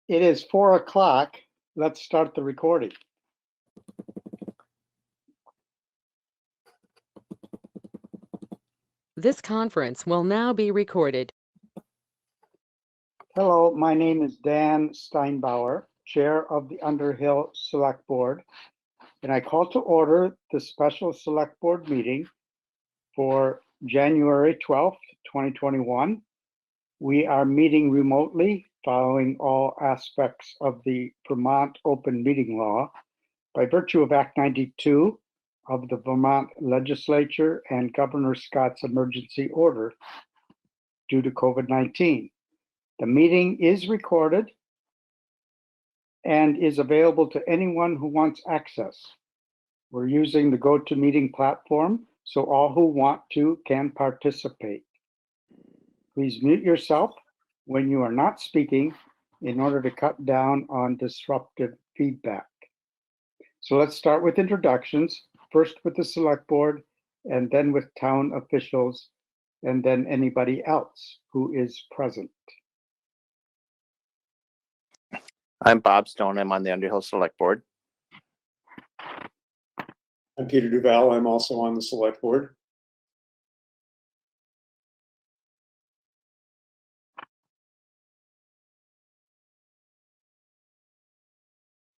It is 4 o'clock. Let's start the recording. This conference will now be recorded. Hello, my name is Dan Steinbauer, Chair of the Underhill Select Board, and I call to order the special Select Board meeting for January 12th, 2021. We are meeting remotely following all aspects of the Vermont Open Meeting Law by virtue of Act 92 of the Vermont Legislature and Governor Scott's emergency order due to COVID-19. The meeting is recorded and is available to anyone who wants access. We're using the GoToMeeting platform, so all who want to can participate. Please mute yourself when you are not speaking in order to cut down on disruptive feedback. So let's start with introductions, first with the Select Board, and then with town officials, and then anybody else who is present. I'm Bob Stone. I'm on the Underhill Select Board. I'm Peter Duval. I'm also on the Select Board.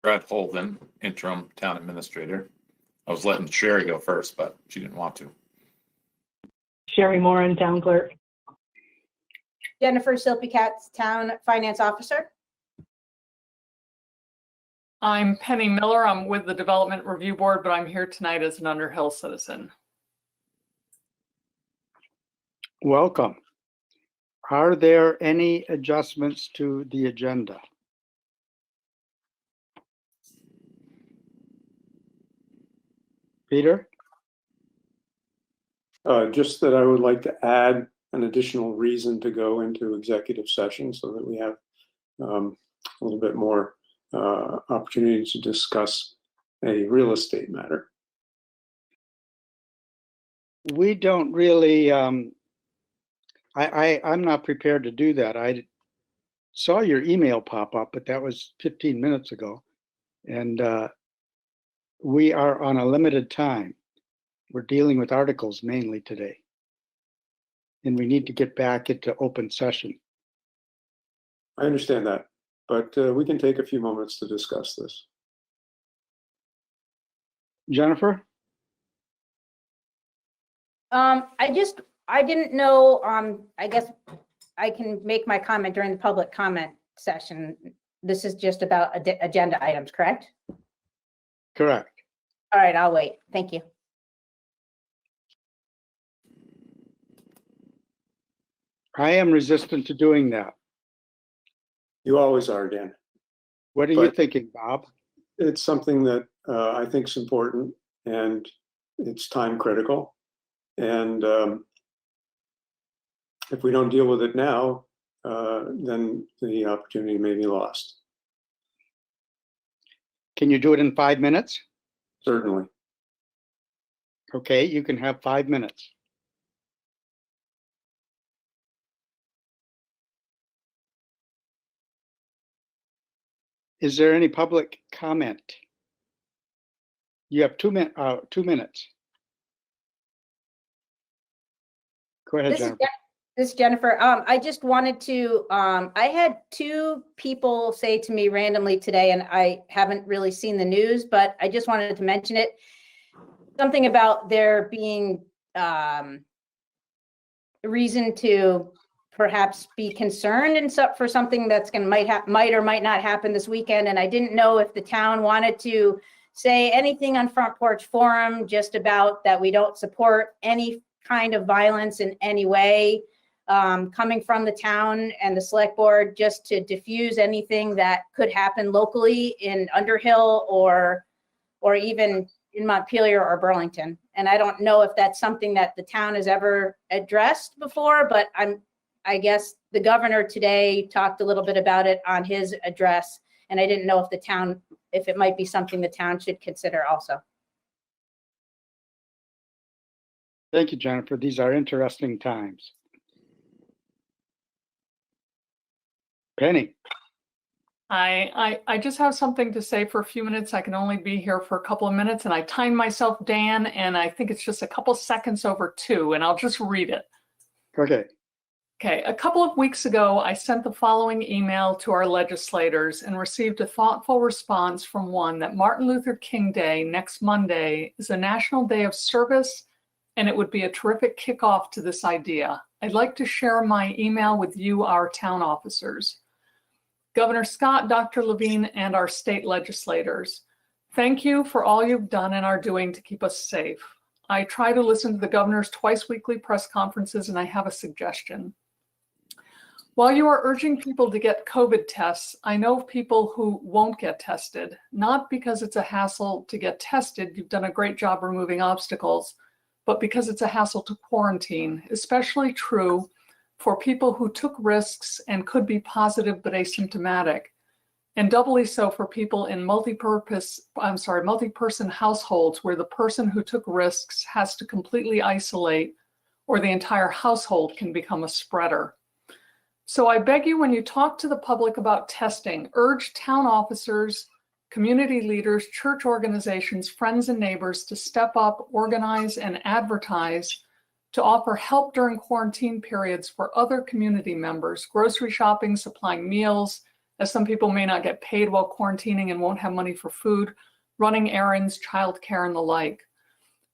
Brett Holden, interim town administrator. I was letting Sherry go first, but she didn't want to. Sherry Moran, town clerk. Jennifer Silpicatz, town finance officer. I'm Penny Miller. I'm with the Development Review Board, but I'm here tonight as an Underhill citizen. Welcome. Are there any adjustments to the agenda? Peter? Just that I would like to add an additional reason to go into executive session so that we have a little bit more opportunity to discuss a real estate matter. We don't really, I'm not prepared to do that. I saw your email pop up, but that was 15 minutes ago. And we are on a limited time. We're dealing with articles mainly today. And we need to get back into open session. I understand that, but we can take a few moments to discuss this. Jennifer? I didn't know, I guess I can make my comment during the public comment session. This is just about agenda items, correct? Correct. All right, I'll wait. Thank you. I am resistant to doing that. You always are, Dan. What are you thinking, Bob? It's something that I think is important and it's time critical. And if we don't deal with it now, then the opportunity may be lost. Can you do it in 5 minutes? Certainly. Okay, you can have 5 minutes. Is there any public comment? You have 2 minutes. Go ahead, Jennifer. This is Jennifer. I just wanted to, I had 2 people say to me randomly today, and I haven't really seen the news, but I just wanted to mention it. Something about there being reason to perhaps be concerned and for something that's might or might not happen this weekend. And I didn't know if the town wanted to say anything on Front Porch Forum just about that we don't support any kind of violence in any way coming from the town and the select board, just to diffuse anything that could happen locally in Underhill or even in Montpelier or Burlington. And I don't know if that's something that the town has ever addressed before, but I guess the governor today talked a little bit about it on his address, and I didn't know if it might be something the town should consider also. Thank you, Jennifer. These are interesting times. Penny. I just have something to say for a few minutes. I can only be here for a couple of minutes, and I timed myself, Dan, and I think it's just a couple seconds over 2, and I'll just read it. Okay. Okay, a couple of weeks ago, I sent the following email to our legislators and received a thoughtful response from one that Martin Luther King Day, next Monday, is a national day of service, and it would be a terrific kickoff to this idea. I'd like to share my email with you, our town officers. Governor Scott, Dr. Levine, and our state legislators, thank you for all you've done and are doing to keep us safe. I try to listen to the governor's twice-weekly press conferences, and I have a suggestion. While you are urging people to get COVID tests, I know of people who won't get tested, not because it's a hassle to get tested, you've done a great job removing obstacles, but because it's a hassle to quarantine, especially true for people who took risks and could be positive but asymptomatic, and doubly so for people in multi-person households where the person who took risks has to completely isolate or the entire household can become a spreader. So I beg you, when you talk to the public about testing, urge town officers, community leaders, church organizations, friends and neighbors to step up, organize, and advertise to offer help during quarantine periods for other community members, grocery shopping, supplying meals, as some people may not get paid while quarantining and won't have money for food, running errands, childcare, and the like.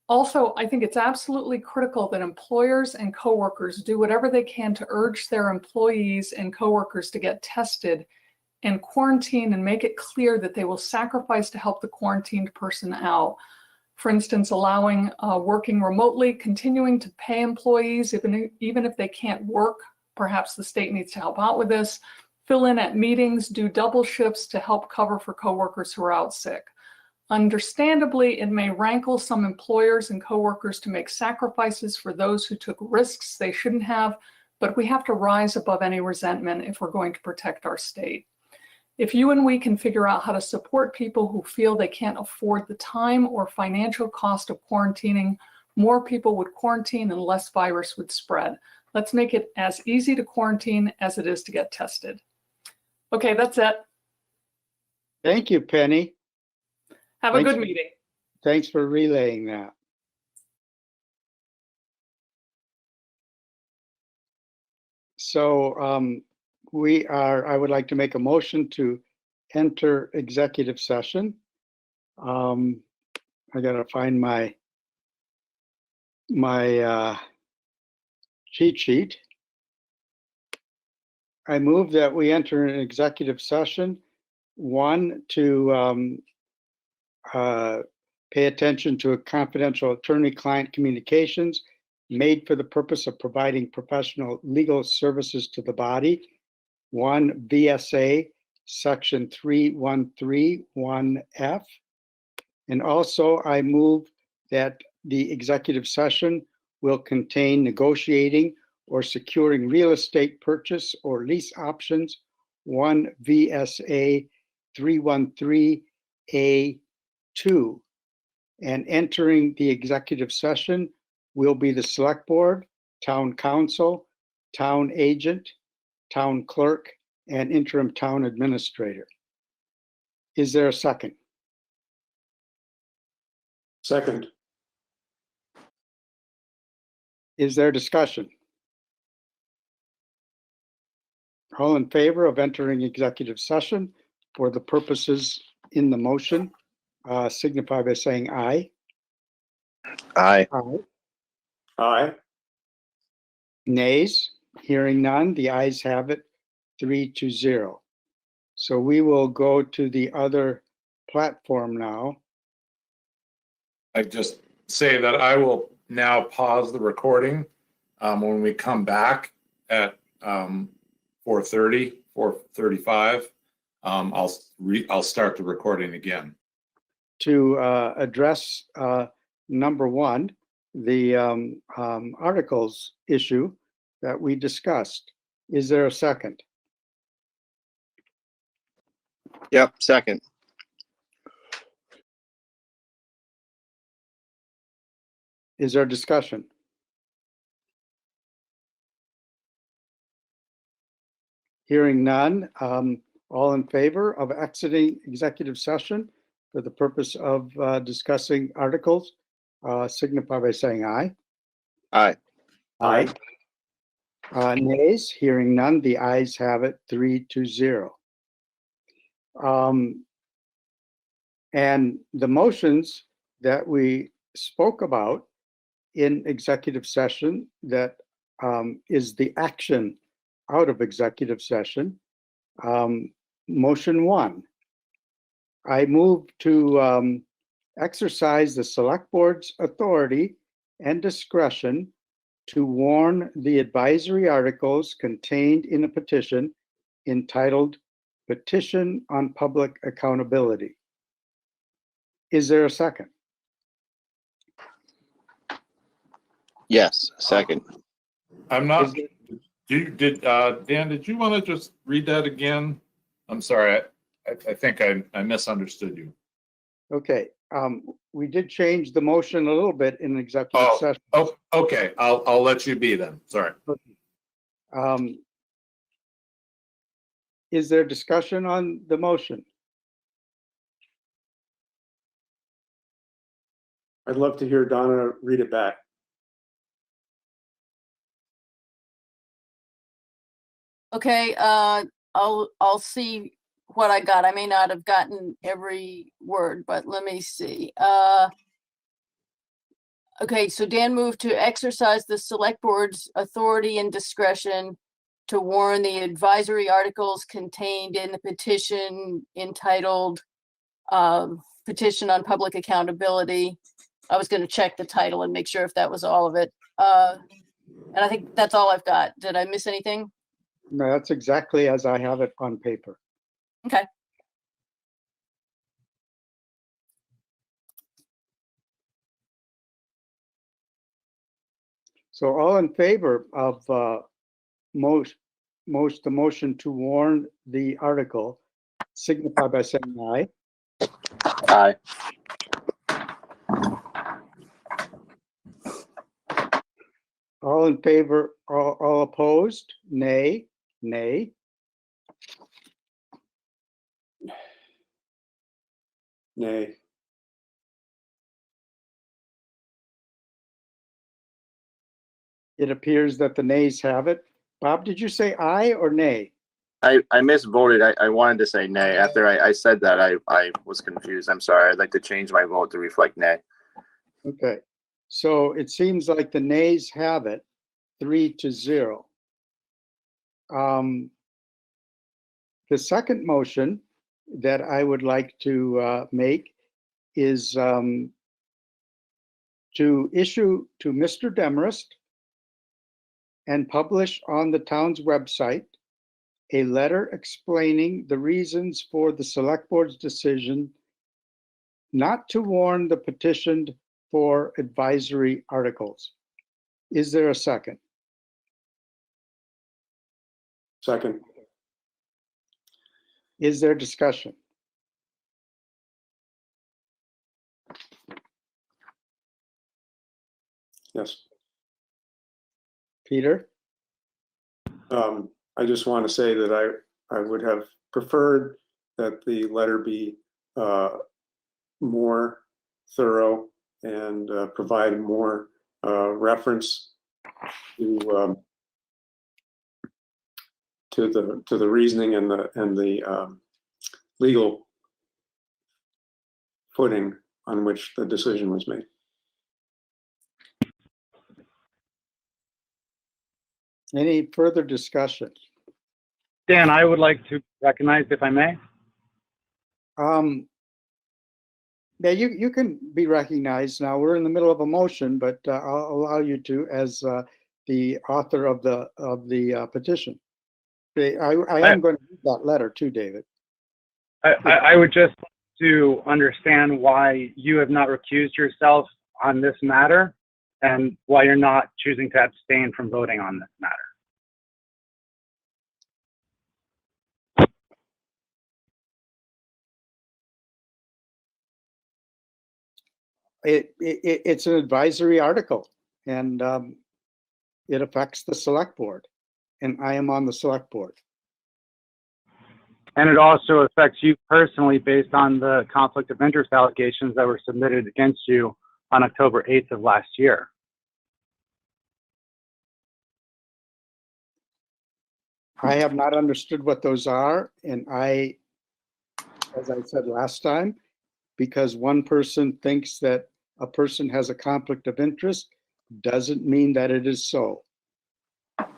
Also, I think it's absolutely critical that employers and coworkers do whatever they can to urge their employees and coworkers to get tested and quarantine and make it clear that they will sacrifice to help the quarantined person out. For instance, allowing working remotely, continuing to pay employees even if they can't work. Perhaps the state needs to help out with this. Fill in at meetings, do double shifts to help cover for coworkers who are out sick. Understandably, it may rankle some employers and coworkers to make sacrifices for those who took risks they shouldn't have, but we have to rise above any resentment if we're going to protect our state. If you and we can figure out how to support people who feel they can't afford the time or financial cost of quarantining, more people would quarantine and less virus would spread. Let's make it as easy to quarantine as it is to get tested. Okay, that's it. Thank you, Penny. Have a good meeting. Thanks for relaying that. So I would like to make a motion to enter executive session. I gotta find my cheat sheet. I move that we enter an executive session, one, to pay attention to a confidential attorney-client communications made for the purpose of providing professional legal services to the body. 1 VSA section 3131F. And also I move that the executive session will contain negotiating or securing real estate purchase or lease options. 1 VSA 313A2, and entering the executive session will be the select board, town council, town agent, town clerk, and interim town administrator. Is there a second? Second. Is there discussion? All in favor of entering executive session for the purposes in the motion, signify by saying aye. Aye. Aye. Aye. Nays? Hearing none, the ayes have it, 3-0. So we will go to the other platform now. I just say that I will now pause the recording. When we come back at 4:35, I'll start the recording again. To address number one, the articles issue that we discussed. Is there a second? Yep, second. Is there discussion? Hearing none, All in favor of exiting executive session for the purpose of discussing articles, signify by saying aye. Aye. Aye. Nays, hearing none, the ayes have it, 3-0. And the motions that we spoke about in executive session that is the action out of executive session. Motion 1, I move to exercise the select board's authority and discretion to warn the advisory articles contained in a petition entitled Petition on Public Accountability. Is there a second? Yes, second. I'm not, Is there- Dan, did you want to just read that again? I'm sorry, I think I misunderstood you. Okay, we did change the motion a little bit in executive session. Oh, okay, I'll let you be then, sorry. Is there discussion on the motion? I'd love to hear Donna read it back. Okay, I'll see what I got. I may not have gotten every word, but let me see. Okay, so Dan moved to exercise the select board's authority and discretion to warn the advisory articles contained in the petition entitled Petition on Public Accountability. I was going to check the title and make sure if that was all of it. And I think that's all I've got. Did I miss anything? No, that's exactly as I have it on paper. Okay. So all in favor of the motion to warn the article, signify by saying aye. Aye. All in favor, all opposed, nay, nay. Nay. It appears that the nays have it. Bob, did you say aye or nay? I misvoted. I wanted to say nay. After I said that, I was confused. I'm sorry. I'd like to change my vote to reflect nay. Okay, so it seems like the nays have it, 3-0. The second motion that I would like to make is to issue to Mr. Demarest and publish on the town's website a letter explaining the reasons for the select board's decision not to warn the petitioned for advisory articles. Is there a second? Second. Is there discussion? Yes. Peter? I just want to say that I would have preferred that the letter be more thorough and provide more reference to the reasoning and the legal footing on which the decision was made. Any further discussion? Dan, I would like to recognize, if I may. Yeah, you can be recognized now. We're in the middle of a motion, but I'll allow you to as the author of the petition. I am going to read that letter too, David. I would just like to understand why you have not recused yourself on this matter and why you're not choosing to abstain from voting on this matter. It's an advisory article, and it affects the select board, and I am on the select board. And it also affects you personally based on the conflict of interest allegations that were submitted against you on October 8th of last year. I have not understood what those are, and as I said last time, because one person thinks that a person has a conflict of interest doesn't mean that it is so.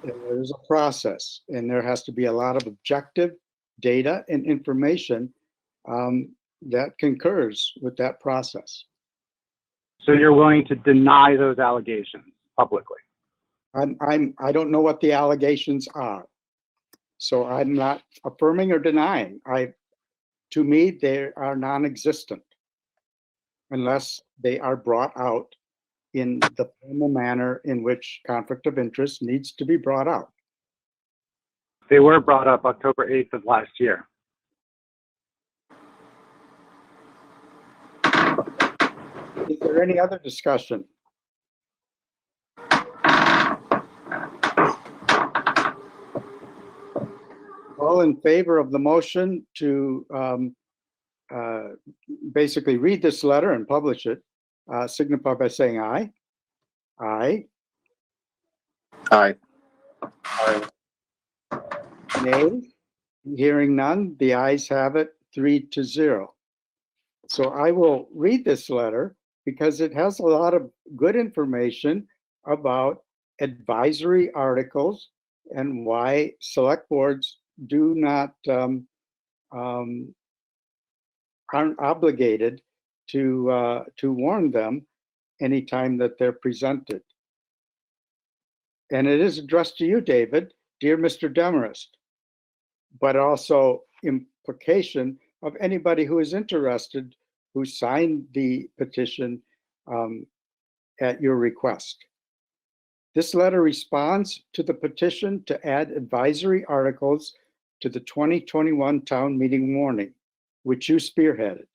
There's a process, and there has to be a lot of objective data and information that concurs with that process. So you're willing to deny those allegations publicly? I don't know what the allegations are, so I'm not affirming or denying. To me, they are non-existent unless they are brought out in the formal manner in which conflict of interest needs to be brought out. They were brought up October 8th of last year. Is there any other discussion? All in favor of the motion to basically read this letter and publish it, signify by saying aye. Aye. Aye. Nay. Hearing none, the ayes have it 3-0. So I will read this letter because it has a lot of good information about advisory articles and why select boards do not aren't obligated to warn them anytime that they're presented. And it is addressed to you, David, dear Mr. Demarest, but also implication of anybody who is interested who signed the petition at your request. This letter responds to the petition to add advisory articles to the 2021 town meeting warning, which you spearheaded.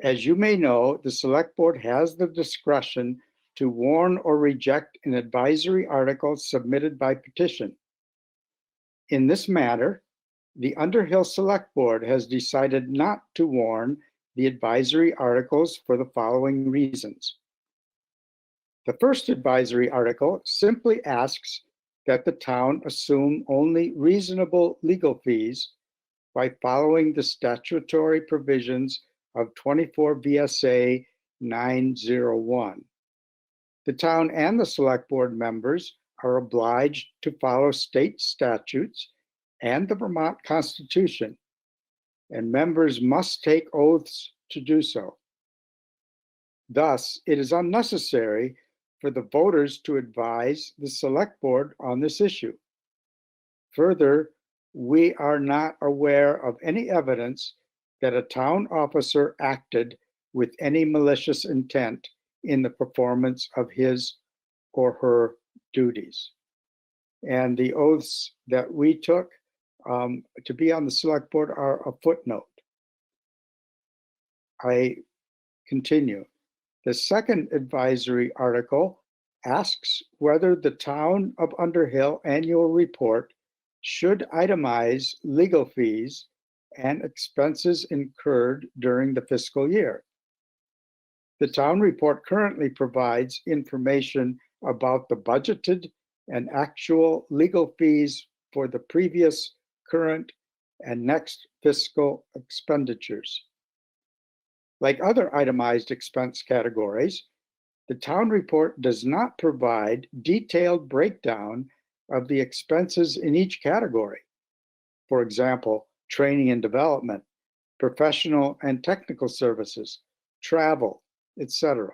As you may know, the select board has the discretion to warn or reject an advisory article submitted by petition. In this matter, the Underhill Select Board has decided not to warn the advisory articles for the following reasons. The first advisory article simply asks that the town assume only reasonable legal fees by following the statutory provisions of 24 VSA 901. The town and the select board members are obliged to follow state statutes and the Vermont Constitution, and members must take oaths to do so. Thus, it is unnecessary for the voters to advise the select board on this issue. Further, we are not aware of any evidence that a town officer acted with any malicious intent in the performance of his or her duties. And the oaths that we took to be on the select board are a footnote. I continue. The second advisory article asks whether the town of Underhill annual report should itemize legal fees and expenses incurred during the fiscal year. The town report currently provides information about the budgeted and actual legal fees for the previous, current, and next fiscal expenditures. Like other itemized expense categories, the town report does not provide detailed breakdown of the expenses in each category. For example, training and development, professional and technical services, travel, etc.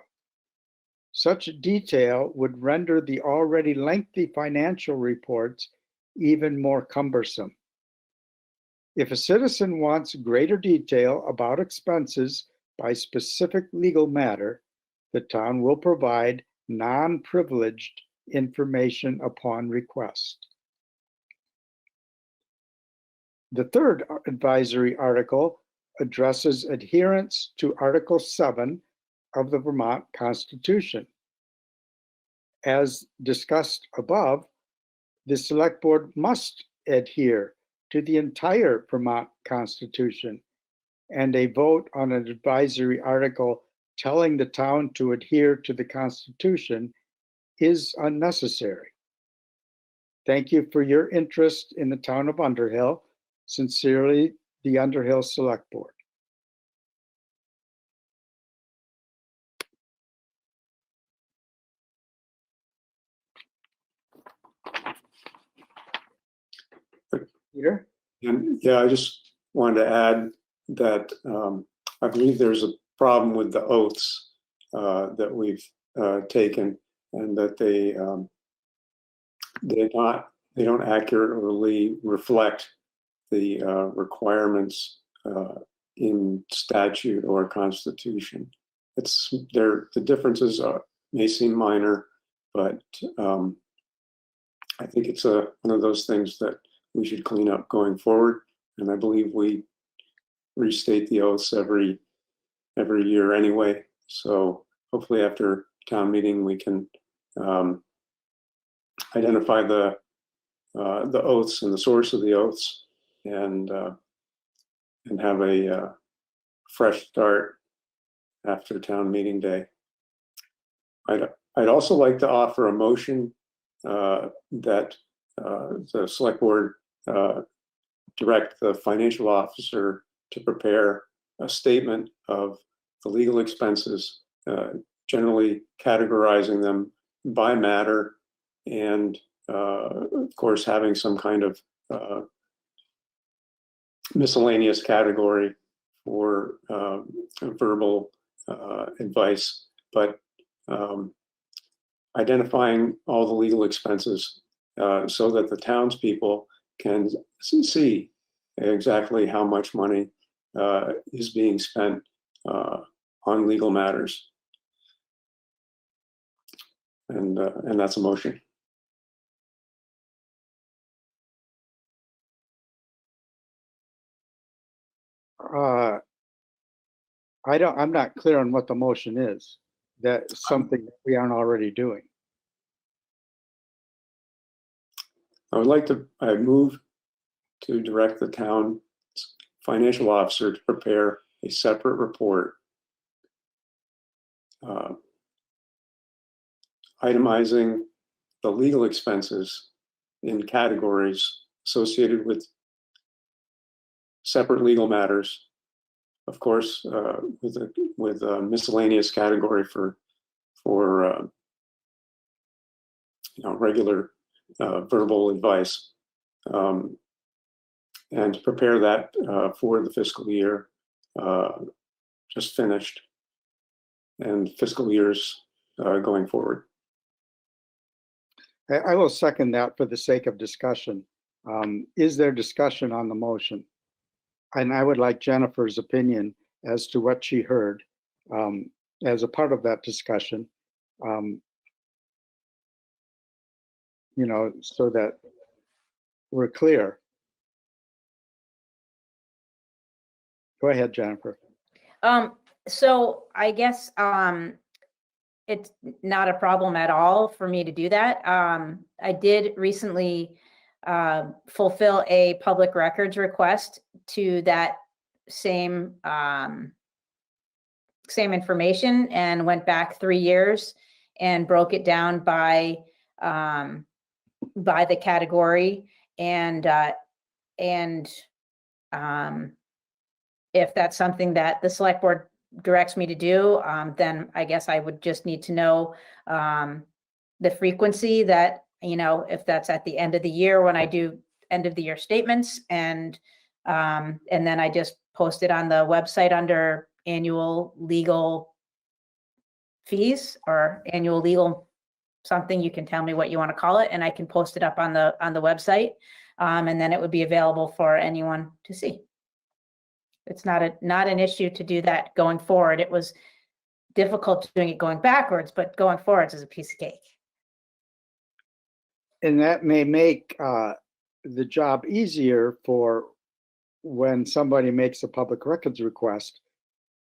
Such detail would render the already lengthy financial reports even more cumbersome. If a citizen wants greater detail about expenses by specific legal matter, the town will provide non-privileged information upon request. The third advisory article addresses adherence to Article 7 of the Vermont Constitution. As discussed above, the select board must adhere to the entire Vermont Constitution, and a vote on an advisory article telling the town to adhere to the Constitution is unnecessary. Thank you for your interest in the town of Underhill. Sincerely, the Underhill Select Board. Peter? And yeah, I just wanted to add that I believe there's a problem with the oaths that we've taken, and that they don't accurately reflect the requirements in statute or constitution. The differences may seem minor, but I think it's one of those things that we should clean up going forward. And I believe we restate the oaths every year anyway. So hopefully after town meeting, we can identify the oaths and the source of the oaths, and have a fresh start after town meeting day. I'd also like to offer a motion that the select board direct the financial officer to prepare a statement of the legal expenses, generally categorizing them by matter, and of course having some kind of miscellaneous category for verbal advice, but identifying all the legal expenses so that the townspeople can see exactly how much money is being spent on legal matters. And that's a motion. I'm not clear on what the motion is. That's something that we aren't already doing. I move to direct the town financial officer to prepare a separate report itemizing the legal expenses in categories associated with separate legal matters, of course, with a miscellaneous category for regular verbal advice, and to prepare that for the fiscal year just finished and fiscal years going forward. I will second that for the sake of discussion. Is there discussion on the motion? And I would like Jennifer's opinion as to what she heard as a part of that discussion, so that we're clear. Go ahead, Jennifer. So I guess it's not a problem at all for me to do that. I did recently fulfill a public records request to that same information, and went back 3 years and broke it down by the category, and if that's something that the select board directs me to do, then I guess I would just need to know the frequency that, if that's at the end of the year when I do end of the year statements, and then I just post it on the website under annual legal fees or annual legal something. You can tell me what you want to call it, and I can post it up on the website, and then it would be available for anyone to see. It's not an issue to do that going forward. It was difficult doing it going backwards, but going forwards is a piece of cake. And that may make the job easier for when somebody makes a public records request,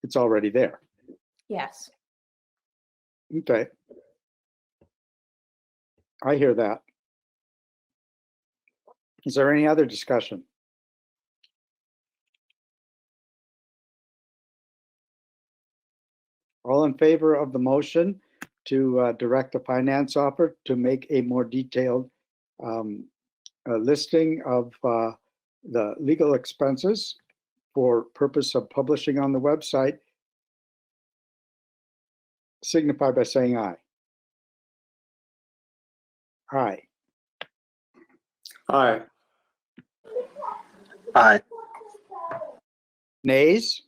it's already there. Yes. Okay. I hear that. Is there any other discussion? All in favor of the motion to direct the finance officer to make a more detailed listing of the legal expenses for purpose of publishing on the website, signify by saying aye. Aye. Aye. Aye. Nays?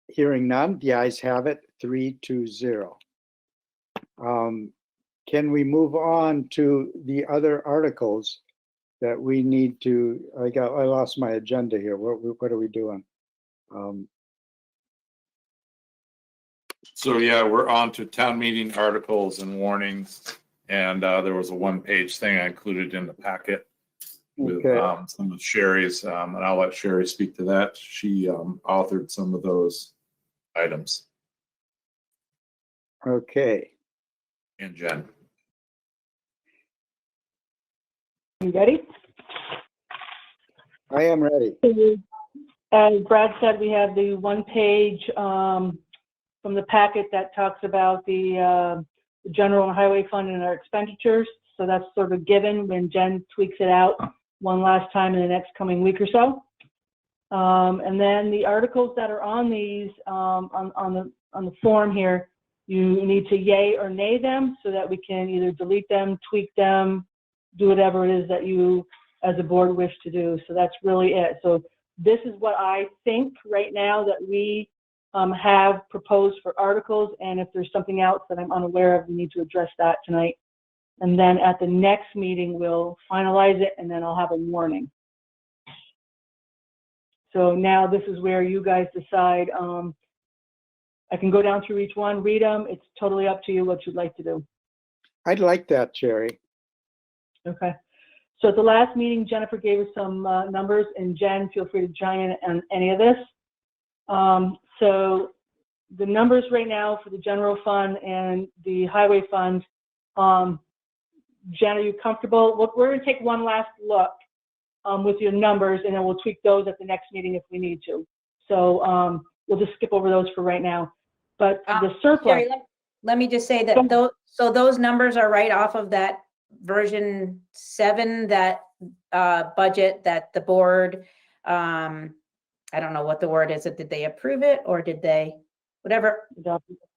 Hearing none, the ayes have it, 3-0. Can we move on to the other articles that we need to, I lost my agenda here. What are we doing? So yeah, we're on to town meeting articles and warnings. And there was a one-page thing I included in the packet with Okay. some of Sherry's, and I'll let Sherry speak to that. She authored some of those items. Okay. And Jen. You ready? I am ready. As Brad said, we have the one page from the packet that talks about the general and highway fund and our expenditures. So that's sort of given when Jen tweaks it out one last time in the next coming week or so. And then the articles that are on these on the form here, you need to yay or nay them so that we can either delete them, tweak them, do whatever it is that you as a board wish to do. So that's really it. So this is what I think right now that we have proposed for articles. And if there's something else that I'm unaware of, we need to address that tonight. And then at the next meeting, we'll finalize it and then I'll have a warning. So now this is where you guys decide. I can go down through each one, read them. It's totally up to you what you'd like to do. I'd like that, Jerry. Okay. So at the last meeting, Jennifer gave us some numbers, and Jen, feel free to chime in on any of this. So the numbers right now for the general fund and the highway fund, Jen, are you comfortable? We're going to take one last look with your numbers, and then we'll tweak those at the next meeting if we need to. So we'll just skip over those for right now. But the surplus. Sherry, let me just say that those numbers are right off of that version 7, that budget that the board, I don't know what the word is. Did they approve it or did they, whatever,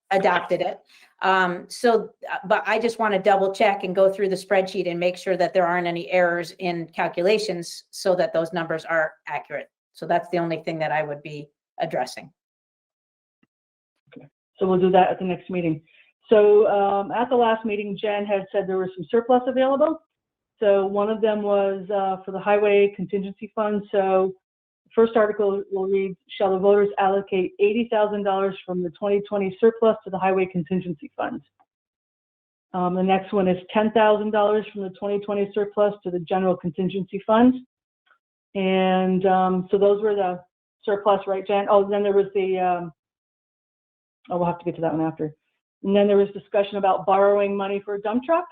adopted it? But I just want to double check and go through the spreadsheet and make sure that there aren't any errors in calculations so that those numbers are accurate. So that's the only thing that I would be addressing. Okay. So we'll do that at the next meeting. So at the last meeting, Jen had said there was some surplus available. So one of them was for the highway contingency fund. So the first article will read, shall the voters allocate $80,000 from the 2020 surplus to the highway contingency fund? The next one is $10,000 from the 2020 surplus to the general contingency fund. And so those were the surplus, right, Jen? Oh, then there was the, we'll have to get to that one after. And then there was discussion about borrowing money for a dump truck.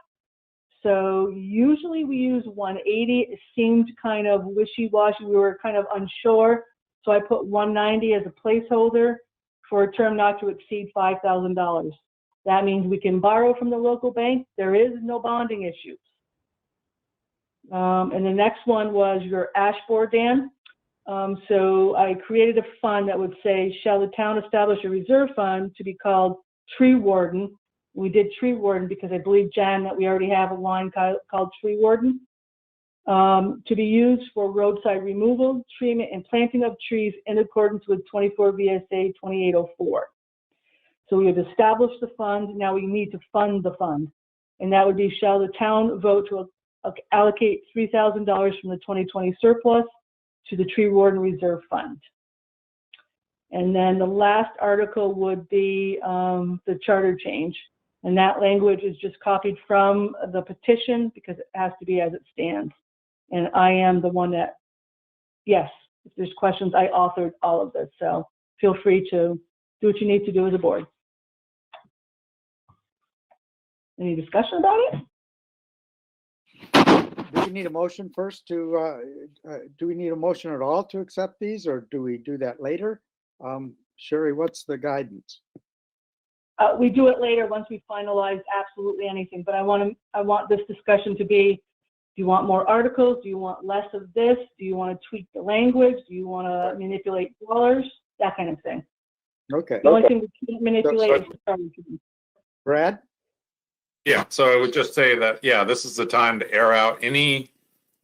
So usually we use 180. It seemed kind of wishy-washy. We were kind of unsure. So I put 190 as a placeholder for a term not to exceed $5,000. That means we can borrow from the local bank. There is no bonding issues. And the next one was your Ashboard dam. So I created a fund that would say, shall the town establish a reserve fund to be called Tree Warden? We did Tree Warden because I believe, Jan, that we already have a line called Tree Warden, to be used for roadside removal, treatment, and planting of trees in accordance with 24 VSA 2804. So we have established the fund. Now we need to fund the fund. And that would be, shall the town vote to allocate $3,000 from the 2020 surplus to the Tree Warden Reserve Fund. And then the last article would be the charter change. And that language is just copied from the petition because it has to be as it stands. And I am the one that, yes, if there's questions, I authored all of this. So feel free to do what you need to do as a board. Any discussion about it? Do we need a motion first to, do we need a motion at all to accept these, or do we do that later? Sherry, what's the guidance? We do it later once we finalize absolutely anything, but I want this discussion to be, do you want more articles? Do you want less of this? Do you want to tweak the language? Do you want to manipulate dollars? That kind of thing. Okay. The only thing we can't manipulate is the starting point. Brad? Yeah, so I would just say that, yeah, this is the time to air out any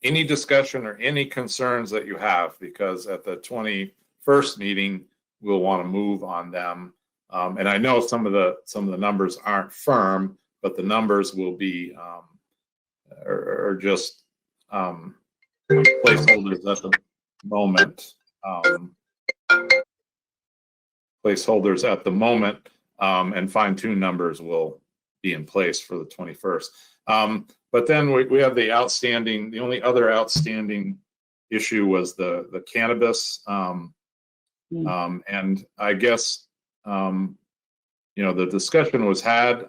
discussion or any concerns that you have, because at the 21st meeting, we'll want to move on them. And I know some of the numbers aren't firm, but the numbers will be are just placeholders at the moment. Placeholders at the moment, and fine-tuned numbers will be in place for the 21st. But then we have the only other outstanding issue was the cannabis. And I guess, the discussion was had.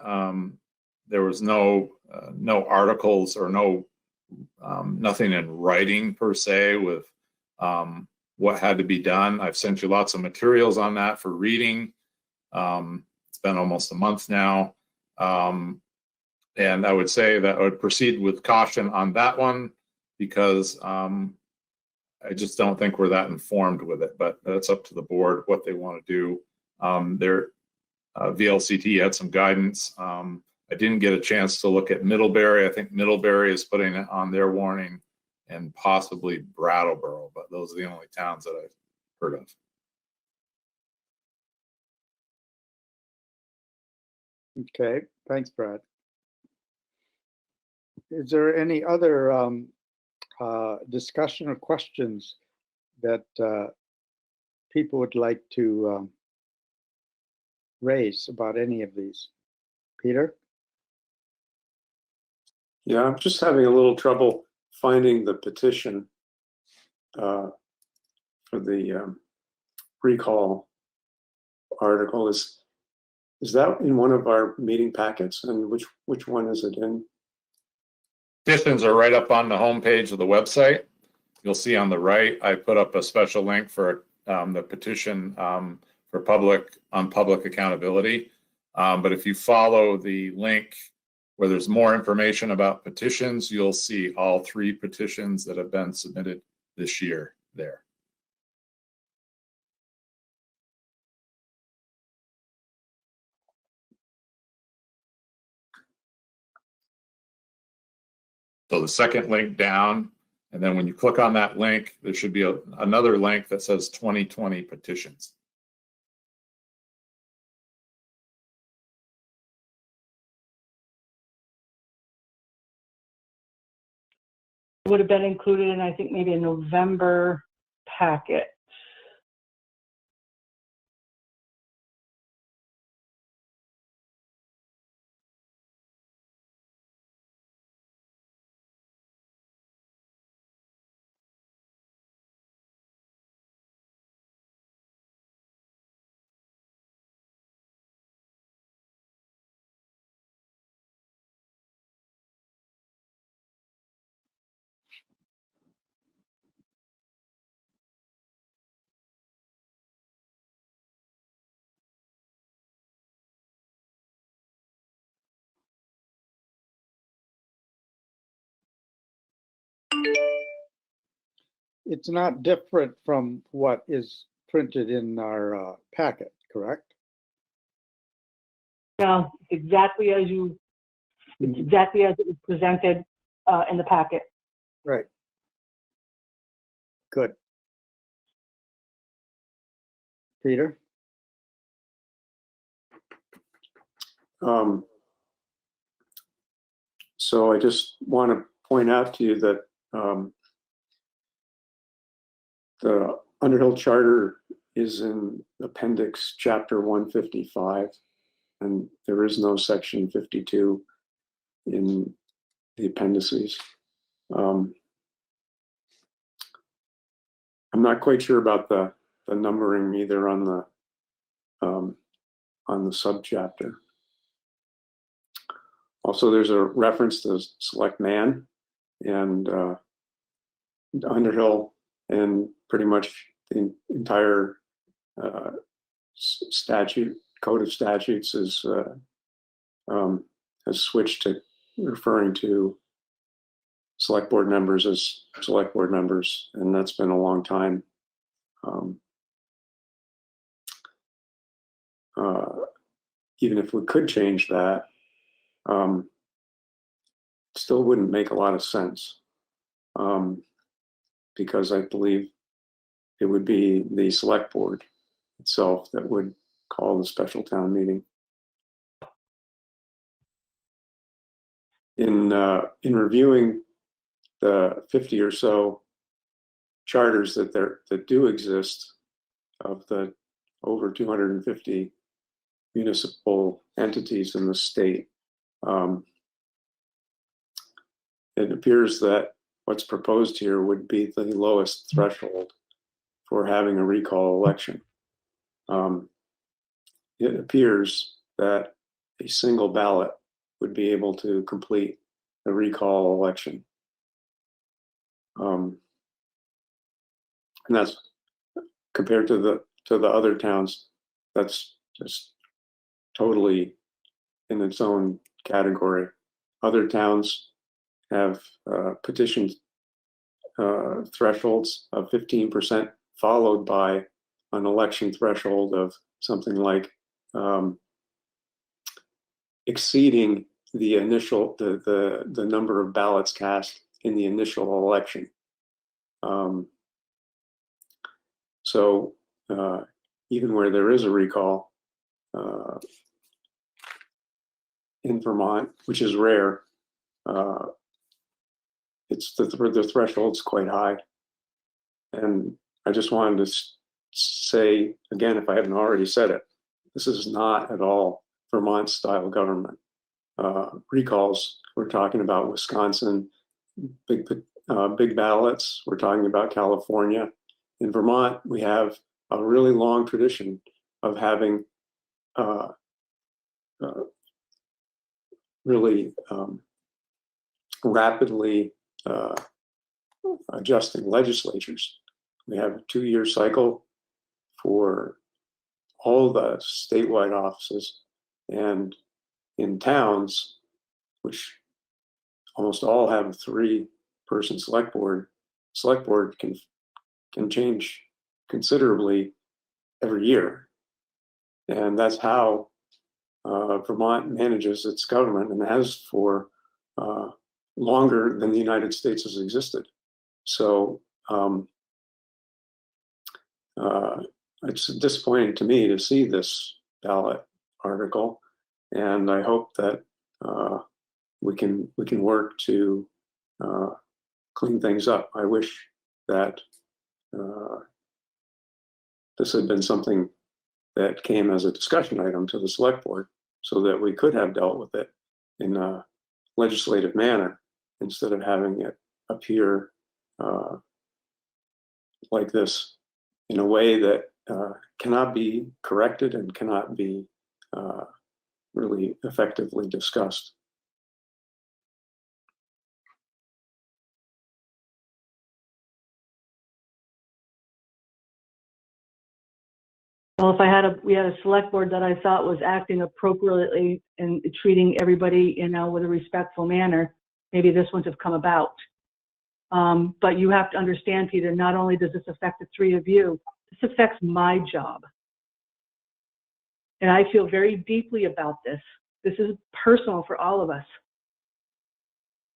There was no articles or nothing in writing per se with what had to be done. I've sent you lots of materials on that for reading. It's been almost a month now. And I would say that I would proceed with caution on that one, because I just don't think we're that informed with it, but that's up to the board what they want to do. Their VLCT had some guidance. I didn't get a chance to look at Middlebury. I think Middlebury is putting it on their warning, and possibly Brattleboro, but those are the only towns that I've heard of. Okay, thanks, Brad. Is there any other discussion or questions that people would like to raise about any of these? Peter? Yeah, I'm just having a little trouble finding the petition for the recall article. Is that in one of our meeting packets, and which one is it in? Petitions are right up on the homepage of the website. You'll see on the right, I put up a special link for the petition for public accountability. But if you follow the link where there's more information about petitions, you'll see all 3 petitions that have been submitted this year there. So the second link down, and then when you click on that link, there should be another link that says 2020 petitions. Would have been included in, I think, maybe a November packet. It's not different from what is printed in our packet, correct? No, it's exactly as it's exactly as it was presented in the packet. Right. Good. Peter? So I just want to point out to you that the Underhill Charter is in Appendix Chapter 155, and there is no Section 52 in the appendices. I'm not quite sure about the numbering either on the subchapter. Also, there's a reference to select man and Underhill, and pretty much the entire code of statutes has switched to referring to select board members as select board members, and that's been a long time. Even if we could change that, still wouldn't make a lot of sense, because I believe it would be the select board itself that would call the special town meeting. In reviewing the 50 or so charters that do exist of the over 250 municipal entities in the state, it appears that what's proposed here would be the lowest threshold for having a recall election. It appears that a single ballot would be able to complete a recall election. And that's compared to the other towns, that's just totally in its own category. Other towns have petition thresholds of 15%, followed by an election threshold of something like exceeding the initial the number of ballots cast in the initial election. So even where there is a recall in Vermont, which is rare, it's the threshold's quite high. And I just wanted to say again, if I haven't already said it, this is not at all Vermont style government. Recalls, we're talking about Wisconsin, big ballots, we're talking about California. In Vermont, we have a really long tradition of having really rapidly adjusting legislatures. We have a 2-year cycle for all the statewide offices, and in towns, which almost all have a 3-person select board can change considerably every year. And that's how Vermont manages its government, and has for longer than the United States has existed. So it's disappointing to me to see this ballot article, and I hope that we can work to clean things up. I wish that this had been something that came as a discussion item to the select board, so that we could have dealt with it in a legislative manner instead of having it appear like this in a way that cannot be corrected and cannot be really effectively discussed. Well, if we had a select board that I thought was acting appropriately and treating everybody, with a respectful manner, maybe this wouldn't have come about. But you have to understand, Peter, not only does this affect the 3 of you, this affects my job. And I feel very deeply about this. This is personal for all of us.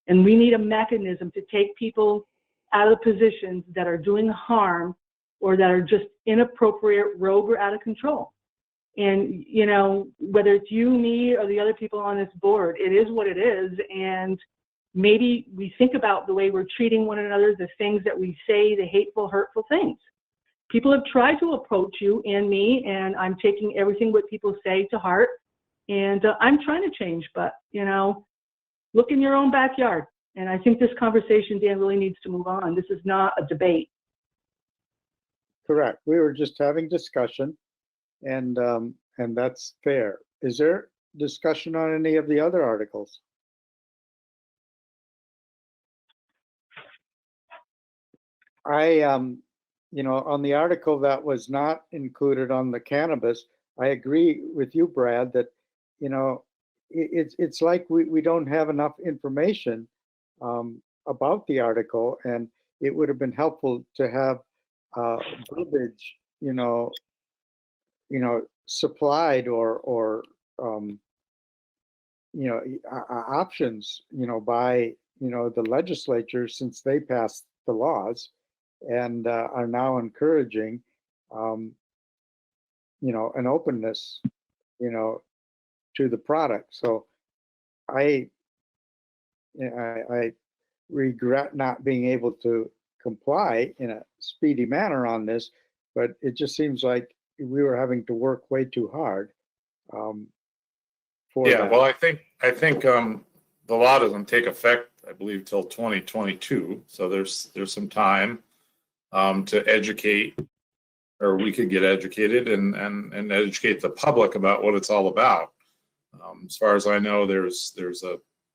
And we need a mechanism to take people out of positions that are doing harm or that are just inappropriate, rogue, or out of control. And, whether it's you, me, or the other people on this board, it is what it is. And maybe we think about the way we're treating one another, the things that we say, the hateful, hurtful things. People have tried to approach you and me, and I'm taking everything what people say to heart. And I'm trying to change, but, look in your own backyard. And I think this conversation, Dan, really needs to move on. This is not a debate. Correct. We were just having discussion, and that's fair. Is there discussion on any of the other articles? I on the article that was not included on the cannabis, I agree with you, Brad, that, it's like we don't have enough information about the article, and it would have been helpful to have verbiage, supplied or options, by, the legislature, since they passed the laws and are now encouraging, an openness, to the product. So I regret not being able to comply in a speedy manner on this, but it just seems like we were having to work way too hard. For Yeah, that. well, I think the law doesn't take effect, I believe, till 2022. So there's some time to educate, or we could get educated and educate the public about what it's all about. As far as I know, there's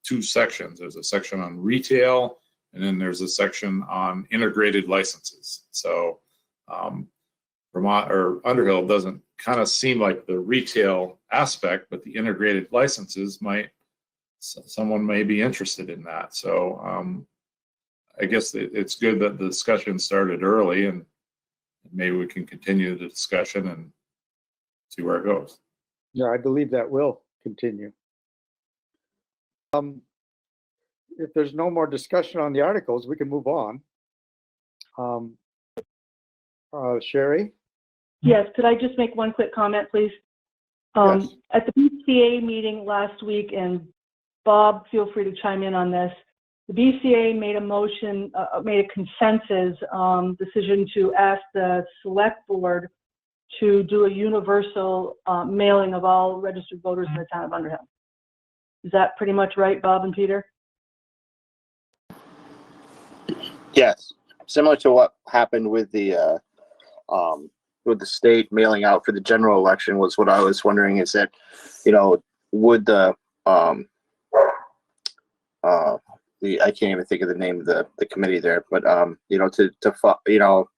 two sections. There's a section on retail, and then there's a section on integrated licenses. So Vermont or Underhill doesn't kind of seem like the retail aspect, but the integrated licenses someone may be interested in that. So I guess it's good that the discussion started early, and maybe we can continue the discussion and see where it goes. Yeah, I believe that will continue. If there's no more discussion on the articles, we can move on. Sherry? Yes, could I just make one quick comment, please? Yes. At the BCA meeting last week, and Bob, feel free to chime in on this, the BCA made a motion, made a consensus decision to ask the select board to do a universal mailing of all registered voters in the town of Underhill. Is that pretty much right, Bob and Peter? Yes, similar to what happened with the state mailing out for the general election was what I was wondering, is that, would the I can't even think of the name of the committee there, but to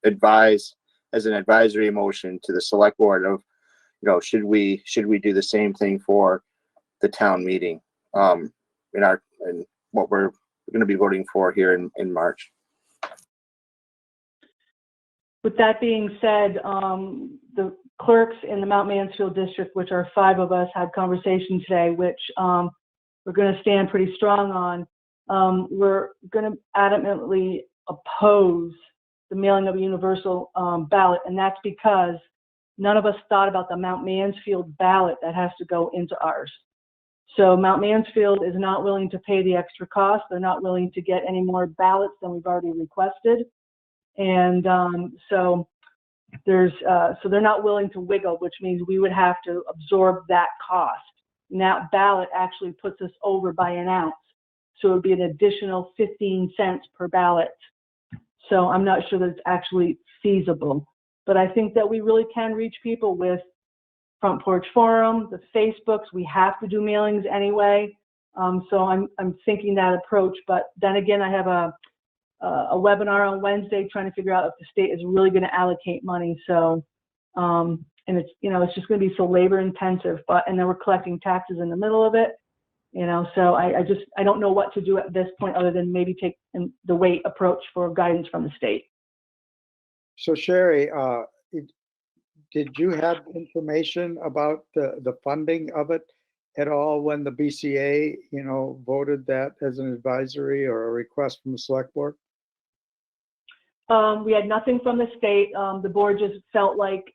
advise as an advisory motion to the select board of, should we do the same thing for the town meeting, and what we're going to be voting for here in March. With that being said, the clerks in the Mount Mansfield district, which are 5 of us, had conversation today, which we're going to stand pretty strong on. We're going to adamantly oppose the mailing of a universal ballot, and that's because none of us thought about the Mount Mansfield ballot that has to go into ours. So Mount Mansfield is not willing to pay the extra cost. They're not willing to get any more ballots than we've already requested. And so they're not willing to wiggle, which means we would have to absorb that cost. And that ballot actually puts us over by an ounce. So it would be an additional 15 cents per ballot. So I'm not sure that it's actually feasible. But I think that we really can reach people with Front Porch Forum, the Facebooks. We have to do mailings anyway. So I'm thinking that approach. But then again, I have a webinar on Wednesday trying to figure out if the state is really going to allocate money. So, and it's, it's just going to be so labor intensive, and then we're collecting taxes in the middle of it, so I don't know what to do at this point other than maybe take the wait approach for guidance from the state. So Sherry, did you have information about the funding of it at all when the BCA, voted that as an advisory or a request from the select board? We had nothing from the state. The board just felt like,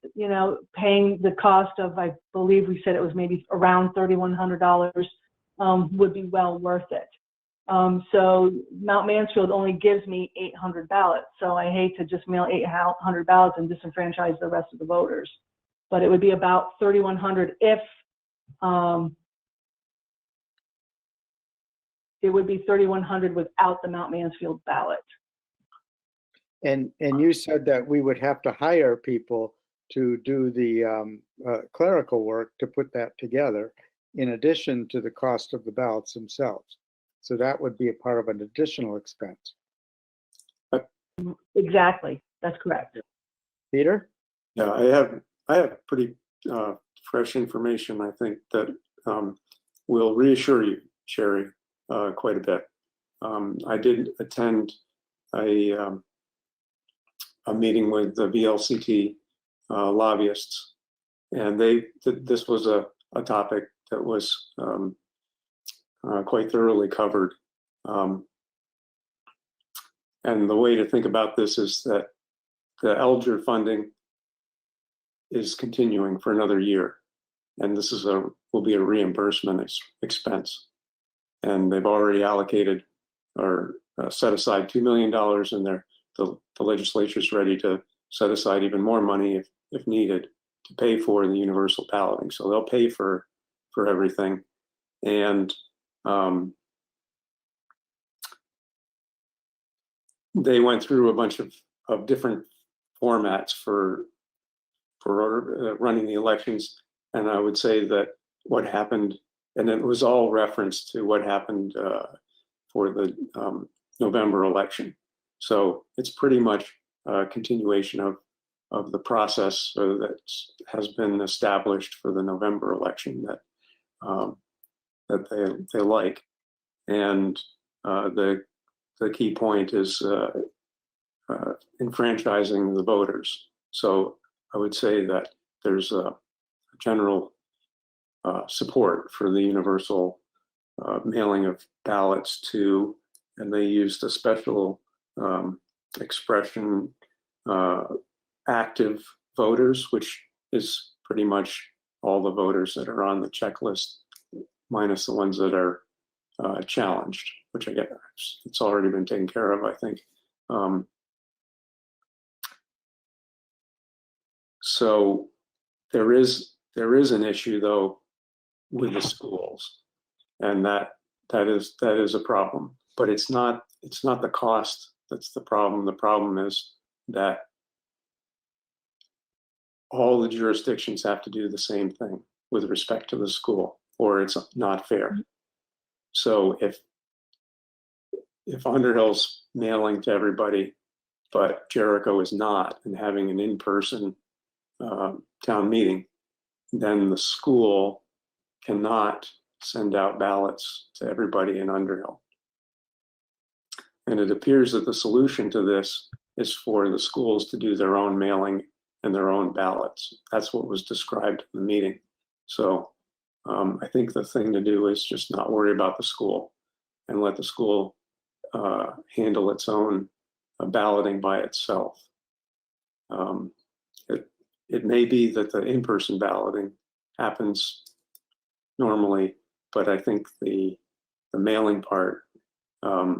paying the cost of, I believe we said it was maybe around $3,100 would be well worth it. So Mount Mansfield only gives me 800 ballots. So I hate to just mail 800 ballots and disenfranchise the rest of the voters. But it would be about 3,100 if, it would be 3,100 without the Mount Mansfield ballot. And you said that we would have to hire people to do the clerical work to put that together, in addition to the cost of the ballots themselves. So that would be a part of an additional expense. Exactly, that's correct. Peter? Yeah, I have pretty fresh information, I think, that will reassure you, Sherry, quite a bit. I did attend a meeting with the VLCT lobbyists, and this was a topic that was quite thoroughly covered. And the way to think about this is that the Elger funding is continuing for another year, and this is will be a reimbursement expense. And they've already allocated or set aside $2 million, and the legislature's ready to set aside even more money if needed to pay for the universal balloting. So they'll pay for everything. And they went through a bunch of different formats for running the elections. And I would say that what happened, and it was all reference to what happened for the November election. So it's pretty much a continuation of the process that has been established for the November election that they like. And the key point is enfranchising the voters. So I would say that there's a general support for the universal mailing of ballots to, and they used a special expression, active voters, which is pretty much all the voters that are on the checklist, minus the ones that are challenged, which I guess it's already been taken care of, I think. So there is an issue though with the schools, and that is a problem. But it's not the cost that's the problem. The problem is that all the jurisdictions have to do the same thing with respect to the school, or it's not fair. So if Underhill's mailing to everybody, but Jericho is not, and having an in-person town meeting, then the school cannot send out ballots to everybody in Underhill. And it appears that the solution to this is for the schools to do their own mailing and their own ballots. That's what was described in the meeting. So I think the thing to do is just not worry about the school and let the school handle its own balloting by itself. It may be that the in-person balloting happens normally, but I think the mailing part, I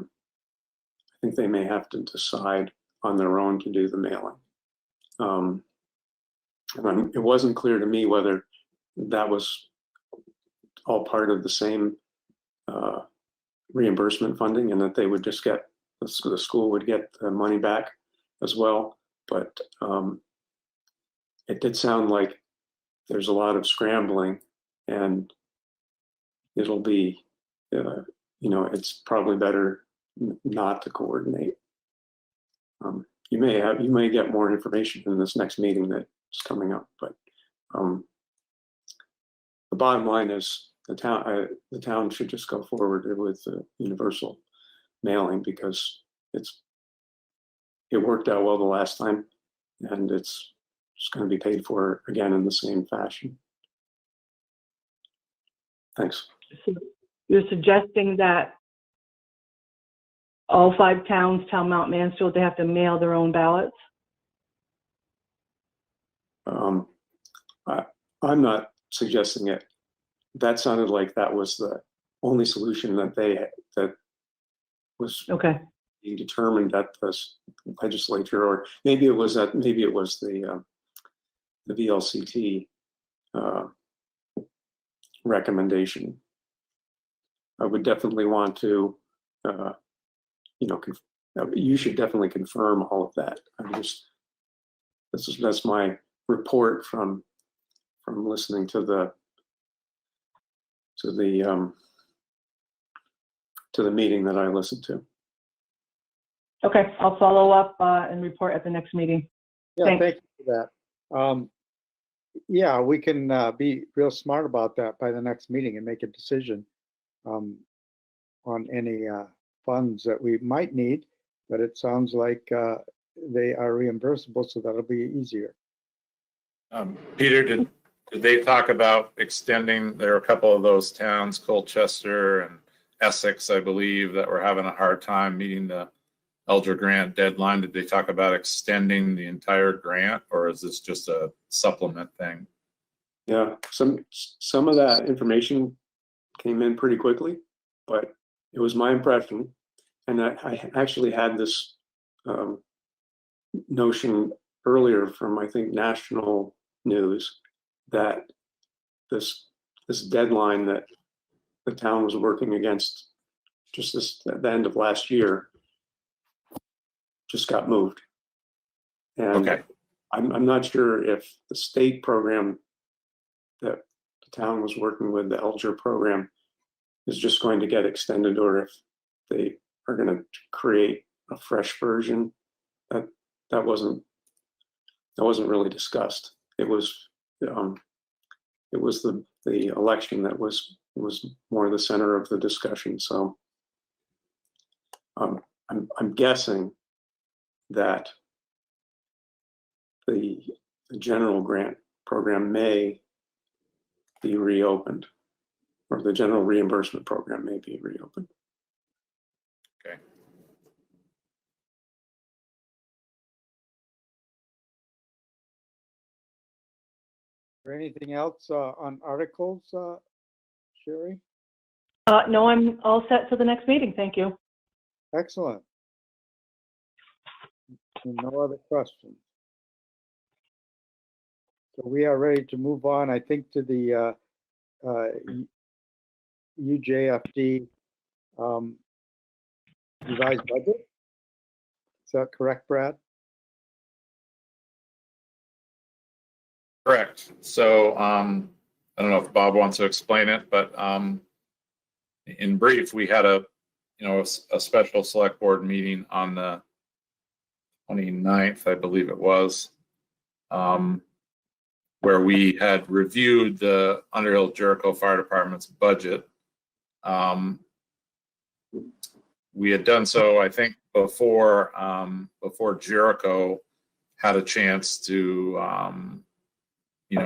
think they may have to decide on their own to do the mailing. And it wasn't clear to me whether that was all part of the same reimbursement funding, and that they would just get, the school would get the money back as well. But it did sound like there's a lot of scrambling, and it'll be, it's probably better not to coordinate. You may get more information in this next meeting that's coming up, but the bottom line is the town should just go forward with the universal mailing, because it worked out well the last time, and it's going to be paid for again in the same fashion. Thanks. So you're suggesting that all 5 towns tell Mount Mansfield they have to mail their own ballots? I'm not suggesting it. That sounded like that was the only solution that was Okay. being determined at the legislature, or maybe it was the VLCT recommendation. I would definitely want to, you should definitely confirm all of that. That's my report from listening to the meeting that I listened to. Okay, I'll follow up and report at the next meeting. Yeah, Thanks. thank you for that. Yeah, we can be real smart about that by the next meeting and make a decision on any funds that we might need, but it sounds like they are reimbursable, so that'll be easier. Peter, did they talk about extending? There are a couple of those towns, Colchester and Essex, I believe, that were having a hard time meeting the Elder grant deadline. Did they talk about extending the entire grant, or is this just a supplement thing? Yeah, some of that information came in pretty quickly, but it was my impression, and I actually had this notion earlier from, I think, national news, that this deadline that the town was working against just at the end of last year just got moved. And Okay. I'm not sure if the state program that the town was working with, the Elger program, is just going to get extended, or if they are going to create a fresh version. That wasn't really discussed. It was the election that was more the center of the discussion. So I'm guessing that the general grant program may be reopened, or the general reimbursement program may be reopened. Okay. Is there anything else on articles, Sherry? No, I'm all set for the next meeting. Thank you. Excellent. And no other questions. So we are ready to move on, I think, to the UJFD revised budget. Is that correct, Brad? Correct. So I don't know if Bob wants to explain it, but in brief, we had a special select board meeting on the 29th, I believe it was, where we had reviewed the Underhill Jericho Fire Department's budget. We had done so, I think, before Jericho had a chance to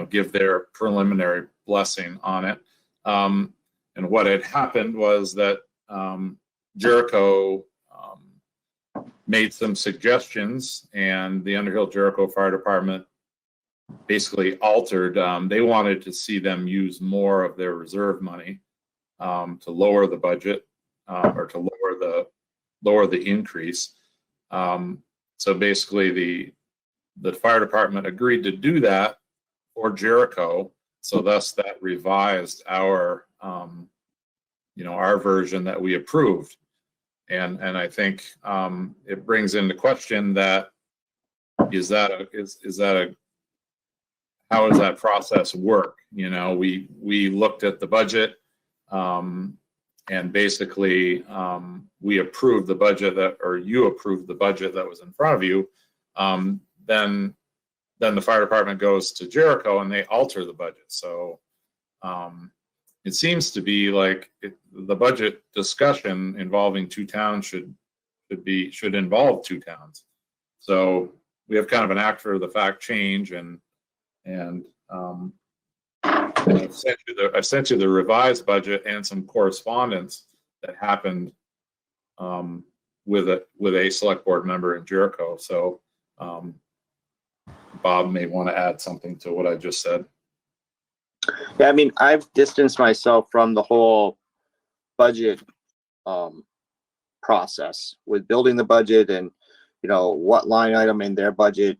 give their preliminary blessing on it. And what had happened was that Jericho made some suggestions, and the Underhill Jericho Fire Department basically altered. They wanted to see them use more of their reserve money to lower the budget or to lower the increase. So basically, the fire department agreed to do that for Jericho. So thus that revised our version that we approved. And I think it brings into question that how does that process work? We looked at the budget and basically we approved the budget you approved the budget that was in front of you. Then the fire department goes to Jericho and they alter the budget. So it seems to be like the budget discussion involving two towns should involve two towns. So we have kind of an after the fact change, and I've sent you the revised budget and some correspondence that happened with a select board member in Jericho. So Bob may want to add something to what I just said. Yeah, I mean, I've distanced myself from the whole budget process with building the budget and, what line item in their budget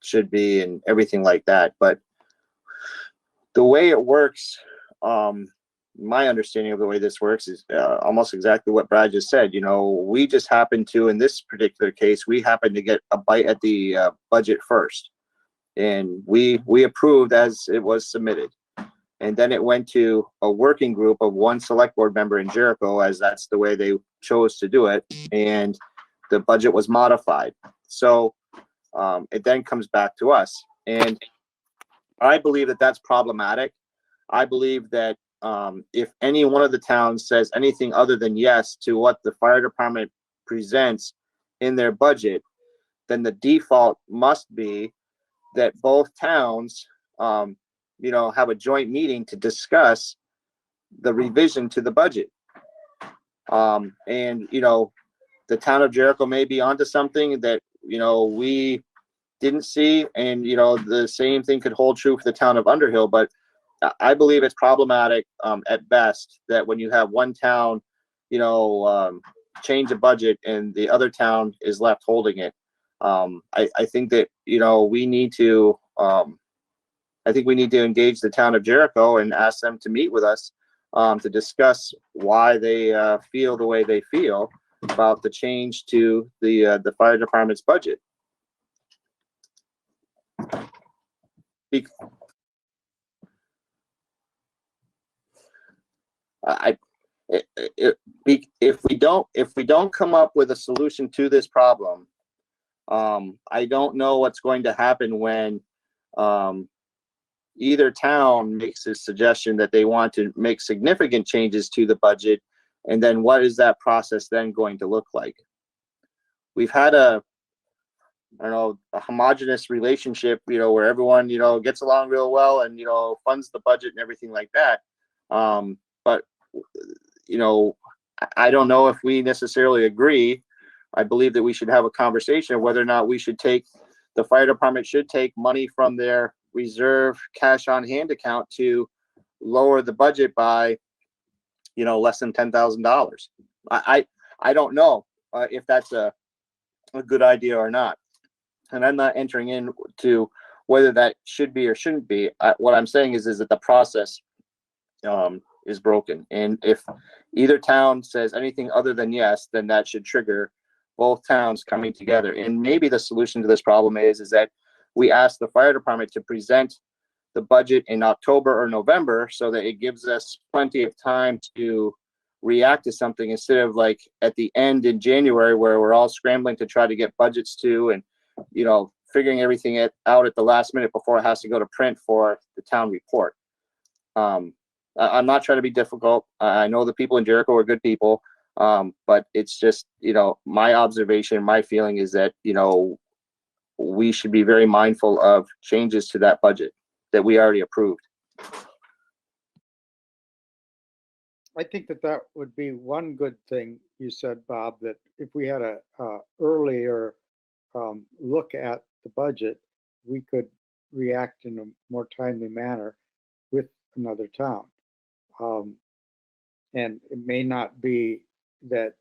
should be and everything like that. But the way it works, my understanding of the way this works is almost exactly what Brad just said. We just happen to, in this particular case, we happen to get a bite at the budget first. And we approved as it was submitted. And then it went to a working group of one select board member in Jericho, as that's the way they chose to do it. And the budget was modified. So it then comes back to us. And I believe that that's problematic. I believe that if any one of the towns says anything other than yes to what the fire department presents in their budget, then the default must be that both towns, have a joint meeting to discuss the revision to the budget. And the town of Jericho may be onto something that, we didn't see. And, the same thing could hold true for the town of Underhill, but I believe it's problematic at best that when you have one town, change a budget and the other town is left holding it. I think that, we need to, engage the town of Jericho and ask them to meet with us to discuss why they feel the way they feel about the change to the fire department's budget. If we don't come up with a solution to this problem, I don't know what's going to happen when either town makes a suggestion that they want to make significant changes to the budget, and then what is that process then going to look like? We've had a homogenous relationship, where everyone, gets along real well and, funds the budget and everything like that. But, I don't know if we necessarily agree. I believe that we should have a conversation of whether or not the fire department should take money from their reserve cash on hand account to lower the budget by, less than $10,000. I don't know if that's a good idea or not. And I'm not entering into whether that should be or shouldn't be. What I'm saying is that the process is broken. And if either town says anything other than yes, then that should trigger both towns coming together. And maybe the solution to this problem is that we ask the fire department to present the budget in October or November so that it gives us plenty of time to react to something, instead of like at the end in January where we're all scrambling to try to get budgets to and, figuring everything out at the last minute before it has to go to print for the town report. I'm not trying to be difficult. I know the people in Jericho are good people. But it's just, my observation, my feeling is that, we should be very mindful of changes to that budget that we already approved. I think that would be one good thing you said, Bob, that if we had a earlier look at the budget, we could react in a more timely manner with another town. And it may not be that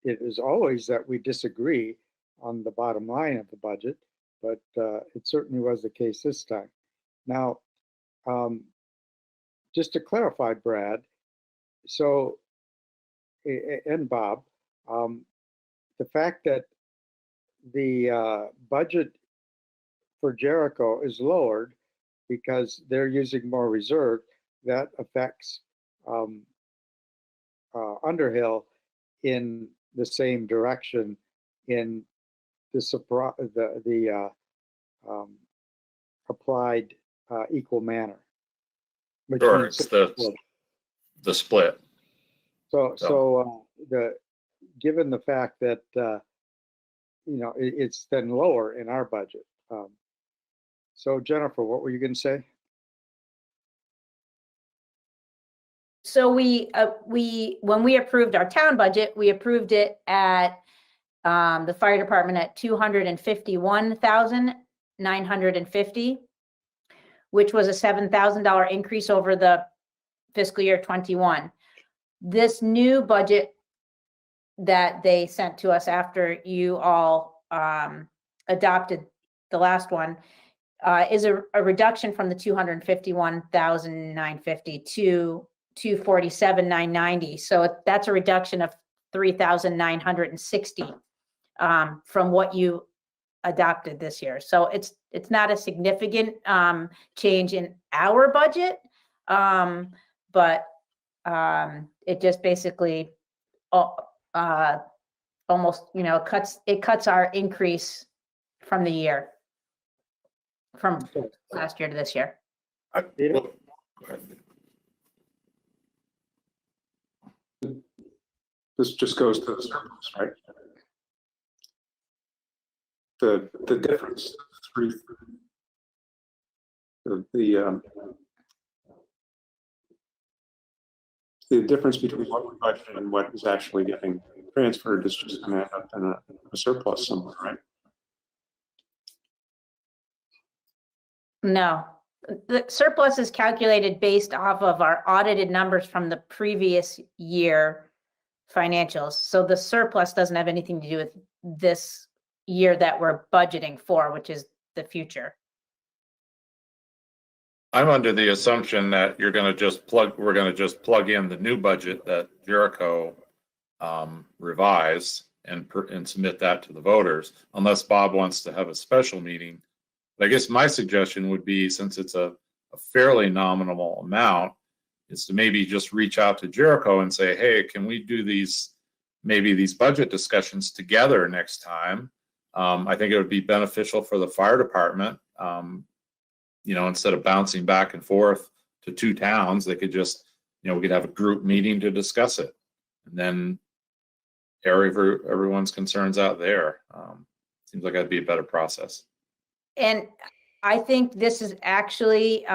it is always that we disagree on the bottom line of the budget, but it certainly was the case this time. Now, just to clarify, Brad, so, and Bob, the fact that the budget for Jericho is lowered because they're using more reserve, that affects Underhill in the same direction in the applied equal manner. Sure, it's the split. So given the fact that it's then lower in our budget. So Jennifer, what were you going to say? So when we approved our town budget, we approved it at the fire department at $251,950, which was a $7,000 increase over the fiscal year 21. This new budget that they sent to us after you all adopted the last one is a reduction from the $251,950 to $247,990. So that's a reduction of $3,960 from what you adopted this year. So it's not a significant change in our budget, but it just basically almost cuts our increase from the year, from last year to this year. Well, This just goes to the surplus, right? The difference, the difference between what we budgeted and what is actually getting transferred is just going to end up in a surplus somewhere, right? No, the surplus is calculated based off of our audited numbers from the previous year financials. So the surplus doesn't have anything to do with this year that we're budgeting for, which is the future. I'm under the assumption that we're gonna just plug in the new budget that Jericho revised and submit that to the voters, unless Bob wants to have a special meeting. But I guess my suggestion would be, since it's a fairly nominal amount, is to maybe just reach out to Jericho and say, hey, can we do these budget discussions together next time? I think it would be beneficial for the fire department. Instead of bouncing back and forth to two towns, they could just, we could have a group meeting to discuss it, and then air everyone's concerns out there. Seems like that'd be a better process. And I think this is actually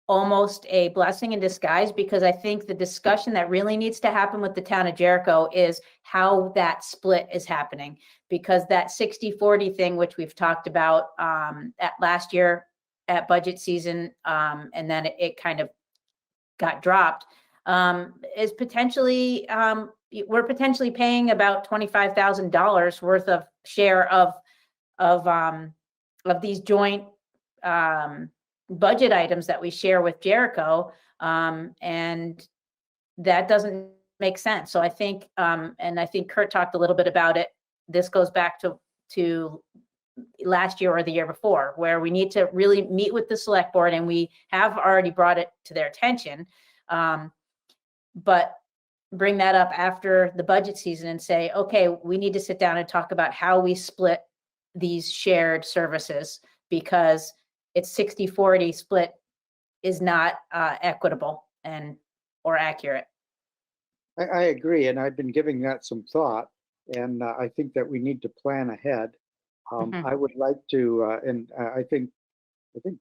almost a blessing in disguise, because I think the discussion that really needs to happen with the town of Jericho is how that split is happening, because that 60-40 thing, which we've talked about at last year at budget season, and then it kind of got dropped, is potentially, we're potentially paying about $25,000 worth of share of these joint budget items that we share with Jericho, and that doesn't make sense. So I think, and I think Kurt talked a little bit about it, this goes back to last year or the year before, where we need to really meet with the select board, and we have already brought it to their attention, but bring that up after the budget season and say, okay, we need to sit down and talk about how we split these shared services, because it's 60-40 split is not equitable or accurate. I agree, and I've been giving that some thought, and I think that we need to plan ahead. I would like to, and I think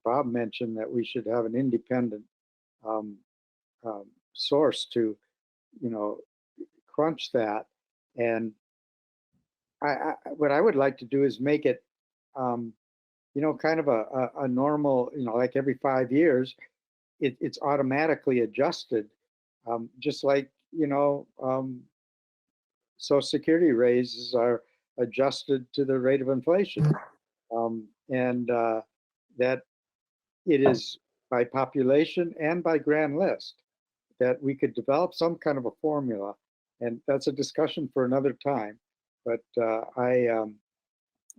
Bob mentioned that we should have an independent source to, crunch that. And what I would like to do is make it, kind of a normal, like every 5 years, it's automatically adjusted, just like, Social Security raises are adjusted to the rate of inflation, and that it is by population and by grand list, that we could develop some kind of a formula, and that's a discussion for another time. But I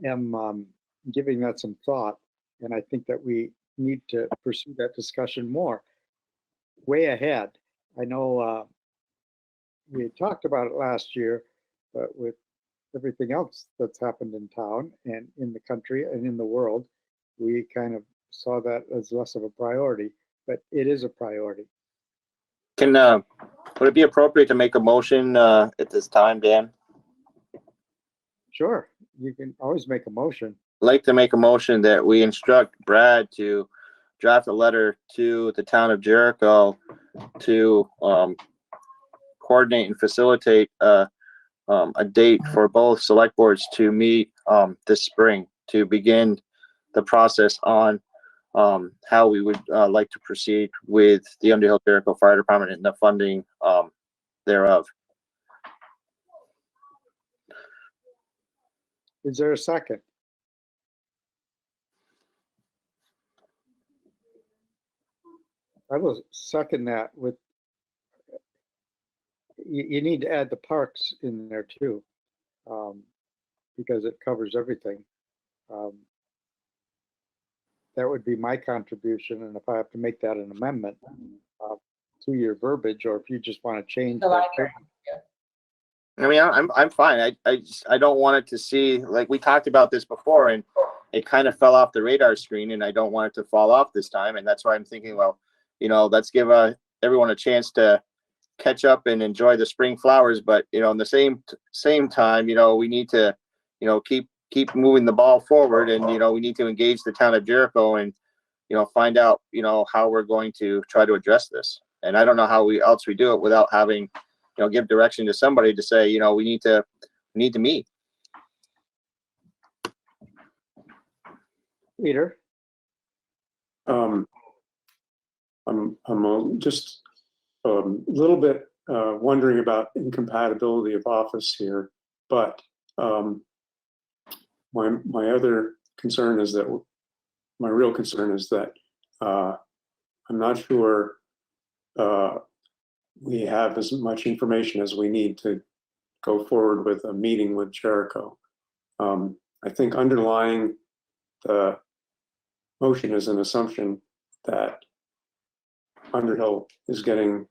am giving that some thought, and I think that we need to pursue that discussion more, way ahead. I know we had talked about it last year, but with everything else that's happened in town and in the country and in the world, we kind of saw that as less of a priority, but it is a priority. Would it be appropriate to make a motion at this time, Dan? Sure, you can always make a motion. I'd like to make a motion that we instruct Brad to draft a letter to the town of Jericho to coordinate and facilitate a date for both select boards to meet this spring to begin the process on how we would like to proceed with the Underhill Jericho Fire Department and the funding thereof. Is there a second? I will second that with, you need to add the parks in there too, because it covers everything. That would be my contribution, and if I have to make that an amendment to your verbiage, or if you just want to change that. I mean, I'm fine. I don't want it to see, like we talked about this before, and it kind of fell off the radar screen, and I don't want it to fall off this time. And that's why I'm thinking, well, let's give everyone a chance to catch up and enjoy the spring flowers. But, in the same time, we need to, keep moving the ball forward, and, we need to engage the town of Jericho and, find out, how we're going to try to address this. And I don't know how else we do it without having, give direction to somebody to say, we need to meet. Peter? I'm just a little bit wondering about incompatibility of office here, but my other concern is that my real concern is that I'm not sure we have as much information as we need to go forward with a meeting with Jericho. I think underlying the motion is an assumption that Underhill is getting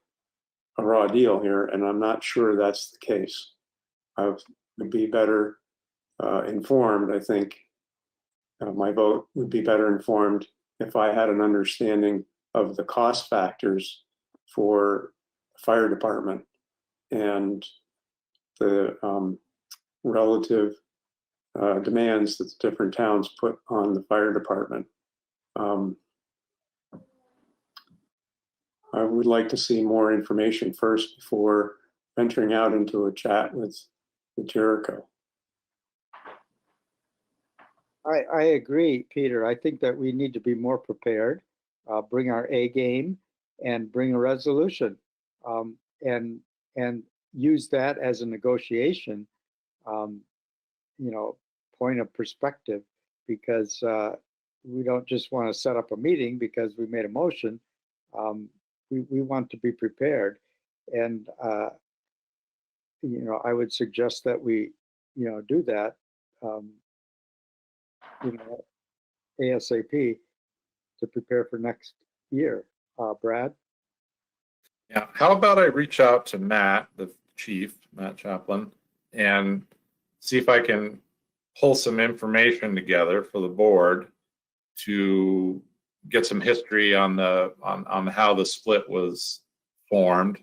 a raw deal here, and I'm not sure that's the case. I would be better informed. I think my vote would be better informed if I had an understanding of the cost factors for the fire department and the relative demands that the different towns put on the fire department. I would like to see more information first before venturing out into a chat with Jericho. I agree, Peter. I think that we need to be more prepared, bring our A game, and bring a resolution, and use that as a negotiation, point of perspective, because we don't just want to set up a meeting because we made a motion. We want to be prepared, and I would suggest that we do that. ASAP to prepare for next year. Brad? Yeah, how about I reach out to Matt, the chief, Matt Chaplin, and see if I can pull some information together for the board to get some history on how the split was formed.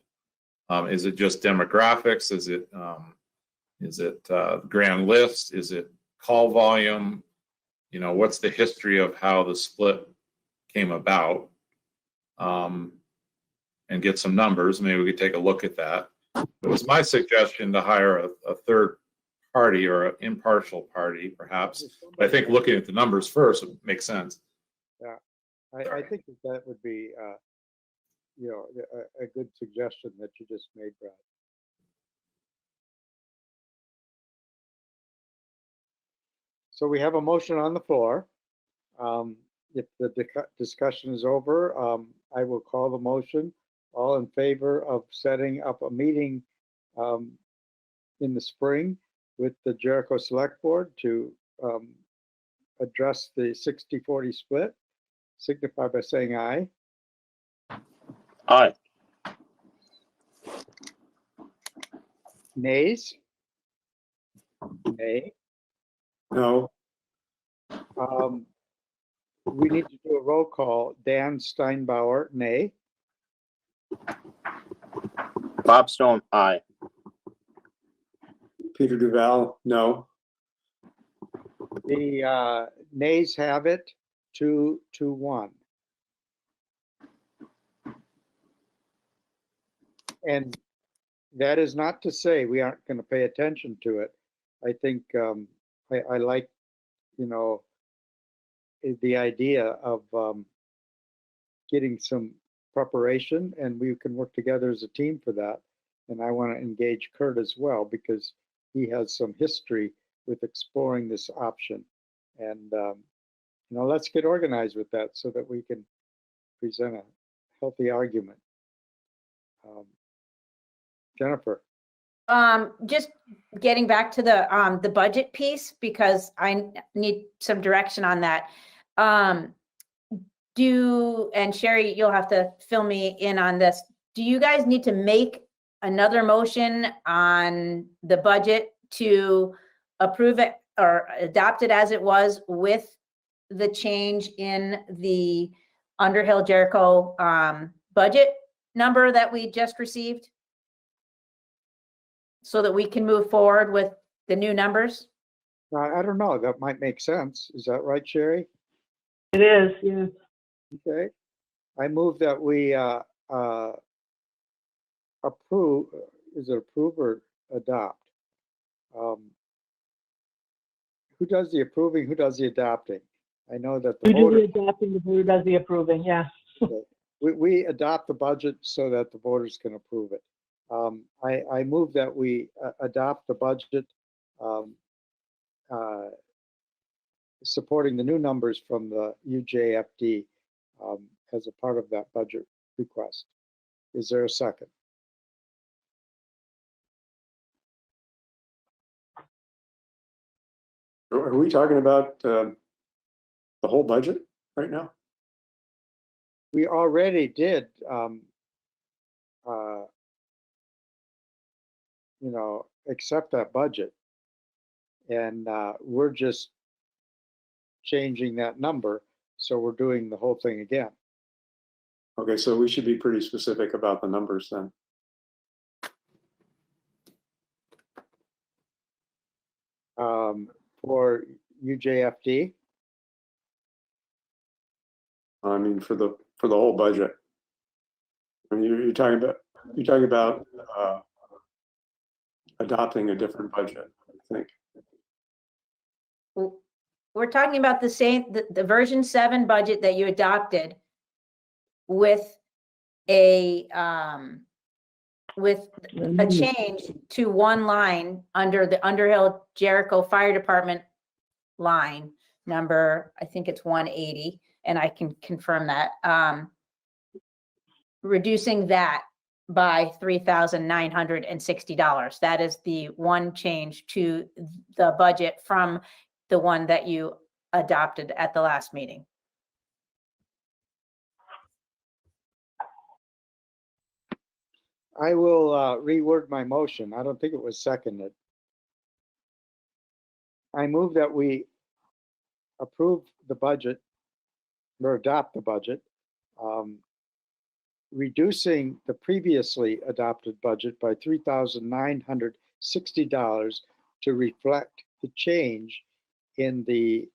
Is it just demographics? Is it grand list? Is it call volume? What's the history of how the split came about? And get some numbers. Maybe we could take a look at that. It was my suggestion to hire a third party or an impartial party, perhaps. But I think looking at the numbers first would make sense. Yeah, I think that would be, a good suggestion that you just made, Brad. So we have a motion on the floor. If the discussion is over, I will call the motion. All in favor of setting up a meeting in the spring with the Jericho Select Board to address the 60-40 split, signify by saying aye. Aye. Nays? Nay. No, We need to do a roll call. Dan Steinbauer, nay. Bob Stone, aye. Peter Duval, no. The nays have it 2-1. And that is not to say we aren't going to pay attention to it. I think I like, the idea of getting some preparation, and we can work together as a team for that. And I want to engage Kurt as well, because he has some history with exploring this option. And, let's get organized with that so that we can present a healthy argument. Jennifer. Just getting back to the budget piece, because I need some direction on that. And Sherry, you'll have to fill me in on this. Do you guys need to make another motion on the budget to approve it or adopt it as it was with the change in the Underhill Jericho budget number that we just received? So that we can move forward with the new numbers? I don't know, that might make sense. Is that right, Sherry? It is, yes. Okay. I move that we approve, is it approve or adopt? Who does the approving, who does the adopting? I know that the We do the voter, adopting, the board does the approving, yeah. we adopt the budget so that the voters can approve it. I move that we adopt the budget supporting the new numbers from the UJFD as a part of that budget request. Is there a second? Are we talking about the whole budget right now? We already did, accept that budget. And we're just changing that number. So we're doing the whole thing again. Okay, so we should be pretty specific about the numbers then. For UJFD, I mean, for the whole budget. I mean, you're talking about adopting a different budget, I think. We're talking about the same, the version 7 budget that you adopted with a change to one line under the Underhill Jericho Fire Department line number, I think it's 180, and I can confirm that, reducing that by $3,960. That is the one change to the budget from the one that you adopted at the last meeting. I will reword my motion. I don't think it was seconded. I move that we approve the budget or adopt the budget, reducing the previously adopted budget by $3,960 to reflect the change in the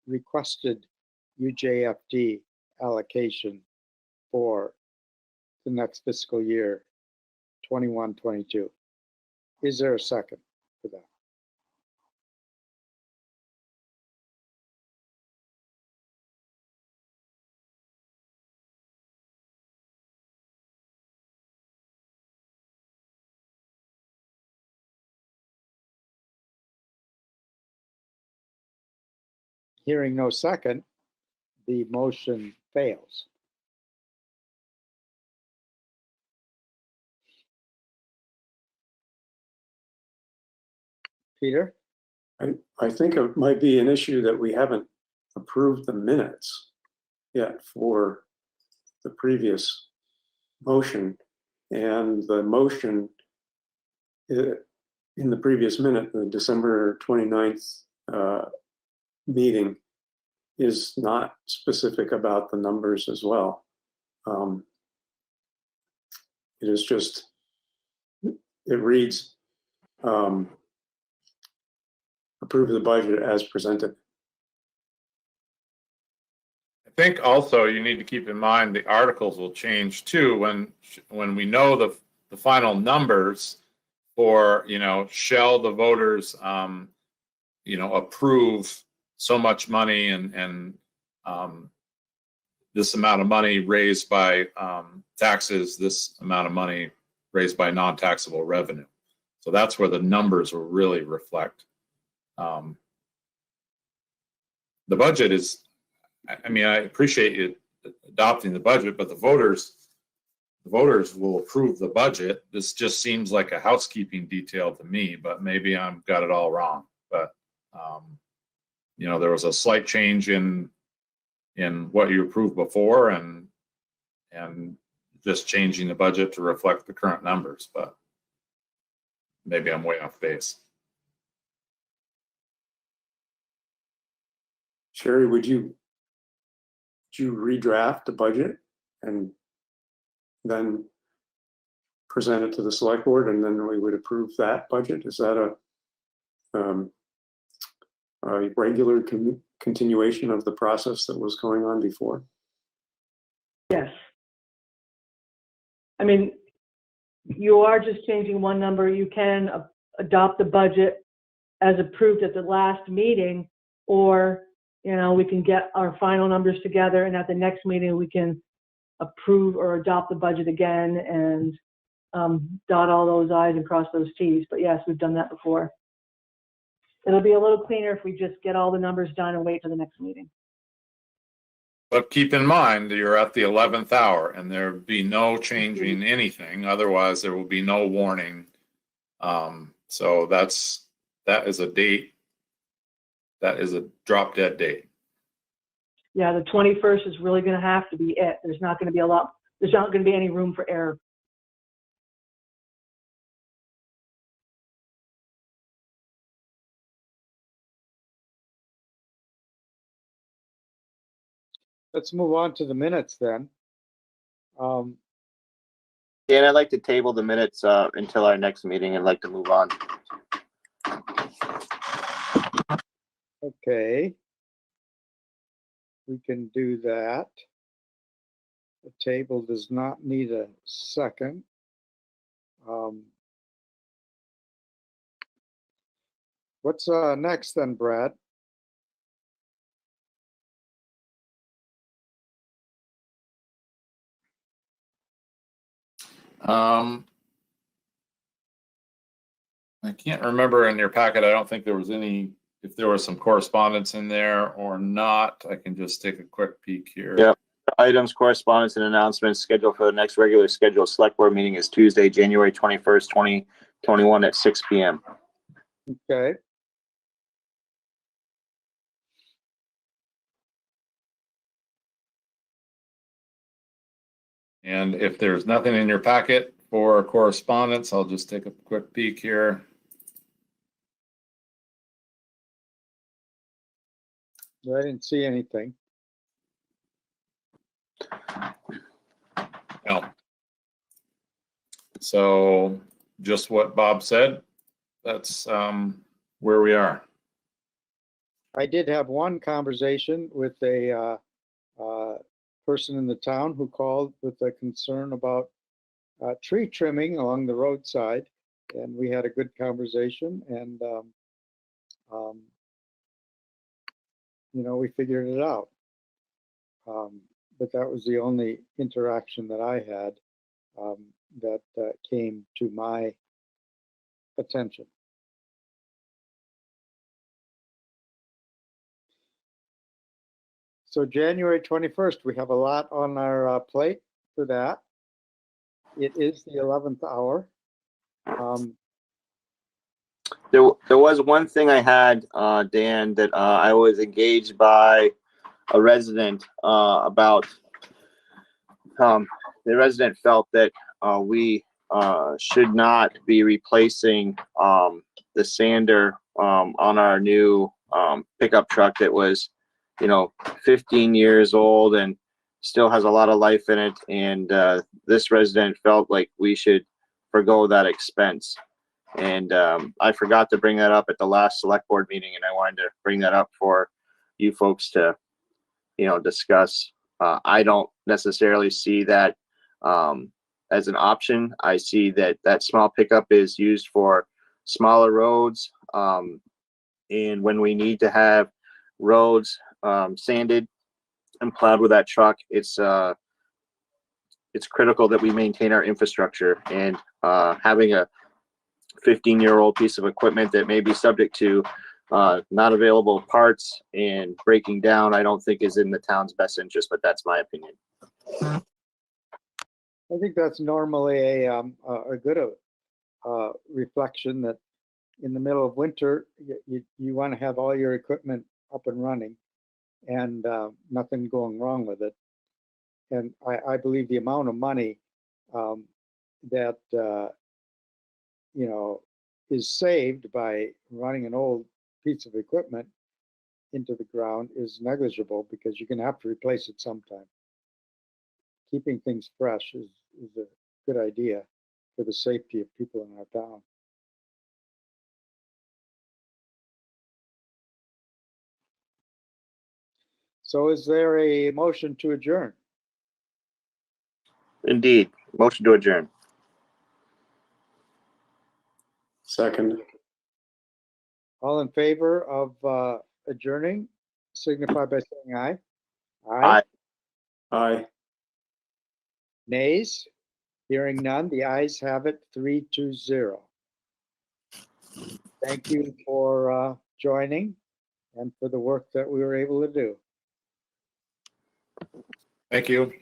requested UJFD allocation for the next fiscal year, 21-22. Is there a second for that? Hearing no second, the motion fails. Peter? I think it might be an issue that we haven't approved the minutes yet for the previous motion. And the motion in the previous minute, the December 29th meeting, is not specific about the numbers as well. It is just, it reads, approve the budget as presented. I think also you need to keep in mind the articles will change too when we know the final numbers for, shall the voters, approve so much money and this amount of money raised by taxes, this amount of money raised by non-taxable revenue. So that's where the numbers will really reflect. The budget is, I appreciate you adopting the budget, but the voters will approve the budget. This just seems like a housekeeping detail to me, but maybe I've got it all wrong. But there was a slight change in what you approved before and just changing the budget to reflect the current numbers, but maybe I'm way off base. Sherry, would you redraft the budget and then present it to the select board, and then we would approve that budget? Is that a regular continuation of the process that was going on before? Yes. I mean, you are just changing one number. You can adopt the budget as approved at the last meeting, or, you know, we can get our final numbers together and at the next meeting we can approve or adopt the budget again and dot all those I's and cross those T's. But yes, we've done that before. It'll be a little cleaner if we just get all the numbers done and wait for the next meeting. But keep in mind, you're at the 11th hour and there'll be no changing anything. Otherwise, there will be no warning. So that is a date. That is a drop dead date. Yeah, the 21st is really going to have to be it. There's not going to be there's not going to be any room for error. Let's move on to the minutes then. Dan, I'd like to table the minutes until our next meeting and like to move on. Okay. We can do that. The table does not need a second. What's next then, Brad? I can't remember in your packet. I don't think there was any, if there was some correspondence in there or not. I can just take a quick peek here. Yeah. Items, correspondence, and announcements scheduled for the next regular scheduled select board meeting is Tuesday, January 21st, 2021 at 6 p.m. Okay. And if there's nothing in your packet for correspondence, I'll just take a quick peek here. I didn't see anything. No. So just what Bob said, that's where we are. I did have one conversation with a person in the town who called with a concern about tree trimming along the roadside, and we had a good conversation, and you know, we figured it out. But that was the only interaction that I had that came to my attention. So January 21st, we have a lot on our plate for that. It is the 11th hour. There was one thing I had, Dan, that I was engaged by a resident about. The resident felt that we should not be replacing the sander on our new pickup truck that was, 15 years old and still has a lot of life in it. And this resident felt like we should forgo that expense. And I forgot to bring that up at the last select board meeting, and I wanted to bring that up for you folks to, discuss. I don't necessarily see that as an option. I see that small pickup is used for smaller roads, and when we need to have roads sanded and plowed with that truck, it's critical that we maintain our infrastructure, and having a 15-year-old piece of equipment that may be subject to not available parts and breaking down, I don't think is in the town's best interest, but that's my opinion. I think that's normally a good reflection that in the middle of winter, you want to have all your equipment up and running and nothing going wrong with it. And I believe the amount of money that is saved by running an old piece of equipment into the ground is negligible because you're going to have to replace it sometime. Keeping things fresh is a good idea for the safety of people in our town. So is there a motion to adjourn? Indeed. Motion to adjourn. Second. All in favor of adjourning, signify by saying aye. Aye. Aye. Nays? Hearing none, the ayes have it, 3-0. Thank you for joining and for the work that we were able to do. Thank you.